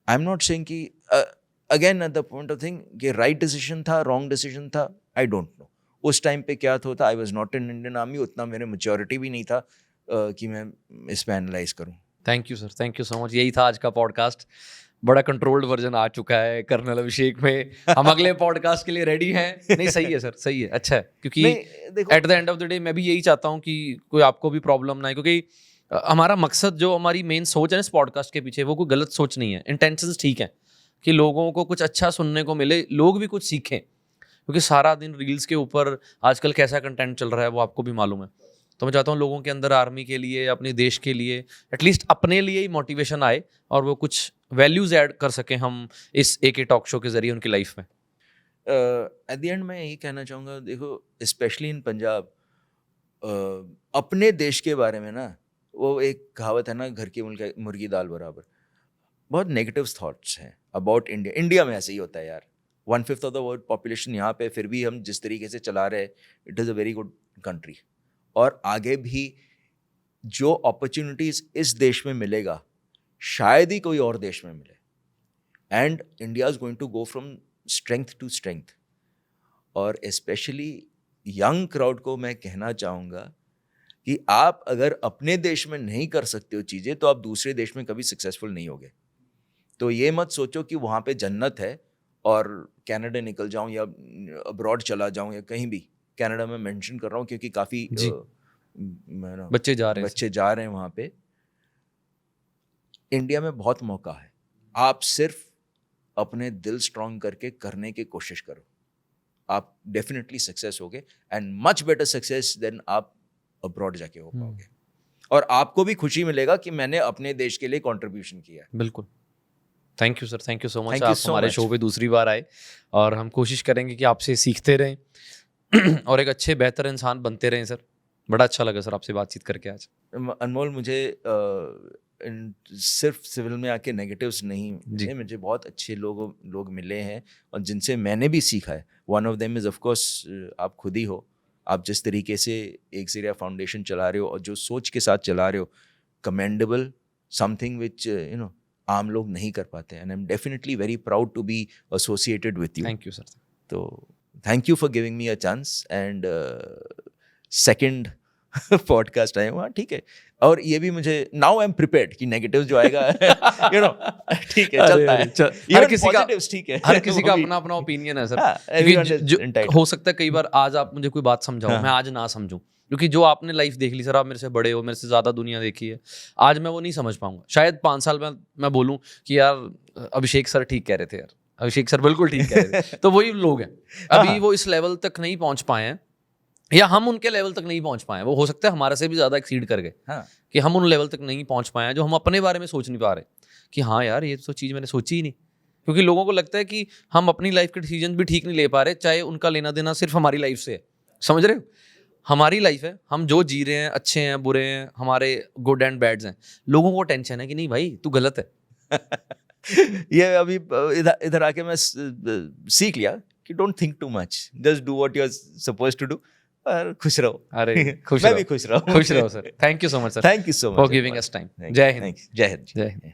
I am not saying कि again at the point of thing कि राइट डिसीजन था, रॉन्ग डिसीजन था, आई डोंट नो उस टाइम पे क्या था। I was not in Indian army, उतना मेरे मैच्योरिटी भी नहीं था कि मैं इसमें एनालाइज करूँ। Thank you sir, thank you so much. यही था आज का पॉडकास्ट। बड़ा कंट्रोल्ड वर्जन आ चुका है कर्नल अभिषेक में। हम अगले पॉडकास्ट के लिए रेडी हैं। नहीं सही है सर, सही है, अच्छा है, क्योंकि at the end of the day मैं भी यही चाहता हूँ कि कोई आपको भी प्रॉब्लम ना है, क्योंकि हमारा मकसद, जो हमारी मेन सोच है इस पॉडकास्ट के पीछे, वो कोई गलत सोच नहीं है। इंटेंशंस ठीक है कि लोगों को कुछ अच्छा सुनने को मिले, लोग भी कुछ सीखें, क्योंकि सारा दिन रील्स के ऊपर आजकल कैसा कंटेंट चल रहा है वो आपको भी मालूम है। तो मैं चाहता हूँ लोगों के अंदर आर्मी के लिए, अपने देश के लिए, एटलीस्ट अपने लिए ही मोटिवेशन आए, और वो कुछ वैल्यूज ऐड कर सकें हम इस एके टॉक शो के जरिए उनकी लाइफ में। एट द एंड मैं यही कहना चाहूँगा, देखो स्पेशली इन पंजाब, अपने देश के बारे में ना, वो एक कहावत है ना, घर की मुर्गी दाल बराबर, बहुत नेगेटिव थॉट्स हैं अबाउट इंडिया। इंडिया में ऐसे ही होता है यार, 1/5 ऑफ द वर्ल्ड पॉपुलेशन यहाँ पे, फिर भी हम जिस तरीके से चला रहे हैं, it is a very good country. और आगे भी जो अपॉर्चुनिटीज़ इस देश में मिलेगा शायद ही कोई और देश में मिले, and India is going to go from strength to strength. और स्पेशली यंग क्राउड को मैं कहना चाहूँगा कि आप अगर अपने देश में नहीं कर सकते हो चीज़ें, तो आप दूसरे देश में कभी सक्सेसफुल नहीं होगे। तो ये मत सोचो कि वहाँ पे जन्नत है और कनाडा निकल जाऊँ या अब्रॉड चला जाऊँ, या कहीं भी। कनाडा में मेंशन कर रहा हूँ क्योंकि काफ़ी बच्चे जा रहे हैं वहाँ पे। इंडिया में बहुत मौका है, आप सिर्फ अपने दिल स्ट्रांग करके करने की कोशिश करो, आप डेफिनेटली सक्सेस होगे, and much better success than आप अब्रॉड जाके हो पाओगे। और आपको भी खुशी मिलेगा कि मैंने अपने देश के लिए कंट्रीब्यूशन किया है। बिल्कुल। Thank you sir, thank you so much. Thank you आप so हमारे much. शो पे दूसरी बार आए, और हम कोशिश करेंगे कि आपसे सीखते रहें और एक अच्छे बेहतर इंसान बनते रहें सर। बड़ा अच्छा लगा सर आपसे बातचीत करके आज। अनमोल, मुझे सिर्फ सिविल में आके नेगेटिव्स नहीं मिले, मुझे बहुत अच्छे लोग मिले हैं और जिनसे मैंने भी सीखा है। One of them is of course आप खुद ही हो। आप जिस तरीके से एक ज़रिया फाउंडेशन चला रहे हो और जो सोच के साथ चला रहे हो, commendable, something which you know आम लोग नहीं कर पाते, and I am definitely very proud to be associated with you. Thank you sir. तो thank you for giving me a chance, and second podcast आए हुआ, ठीक है। और ये भी मुझे नाउ आई एम प्रिपेयर्ड कि नेगेटिव जो आएगा यू नो ठीक है, चलता है। हर किसी का ठीक है, हर किसी का अपना अपना ओपिनियन है सर। हो सकता है कई बार आज आप मुझे कोई बात समझाओ, मैं आज ना समझूं, क्योंकि जो आपने लाइफ देख ली सर, आप मेरे से बड़े हो, मेरे से ज़्यादा दुनिया देखी है, आज मैं वो नहीं समझ पाऊंगा। शायद 5 साल में मैं बोलूँ कि यार अभिषेक सर ठीक कह रहे थे, यार अभिषेक सर बिल्कुल ठीक कह रहे थे। तो वही लोग हैं, अभी वो इस लेवल तक नहीं पहुंच पाए हैं या हम उनके लेवल तक नहीं पहुंच पाए, वो हो सकता है हमारे से भी ज़्यादा एक्सीड कर गए, हाँ कि हम उन लेवल तक नहीं पहुंच पाए हैं जो हम अपने बारे में सोच नहीं पा रहे कि हाँ यार ये तो चीज़ मैंने सोची ही नहीं। क्योंकि लोगों को लगता है कि हम अपनी लाइफ के डिसीजन भी ठीक नहीं ले पा रहे, चाहे उनका लेना देना सिर्फ हमारी लाइफ से है। समझ रहे हो? हमारी लाइफ है, हम जो जी रहे हैं, अच्छे हैं बुरे हैं, हमारे गुड एंड बैड्स हैं, लोगों को टेंशन है कि नहीं भाई तू गलत है। ये अभी इधर इधर आके मैं सीख लिया कि don't think too much, just do what you are supposed to do और खुश रहो। अरे खुश मैं रहो, भी खुश रहो। खुश रहो sir. Thank you so much sir thank you so much for giving us time. जय हिंद। जय हिंद। जय हिंद।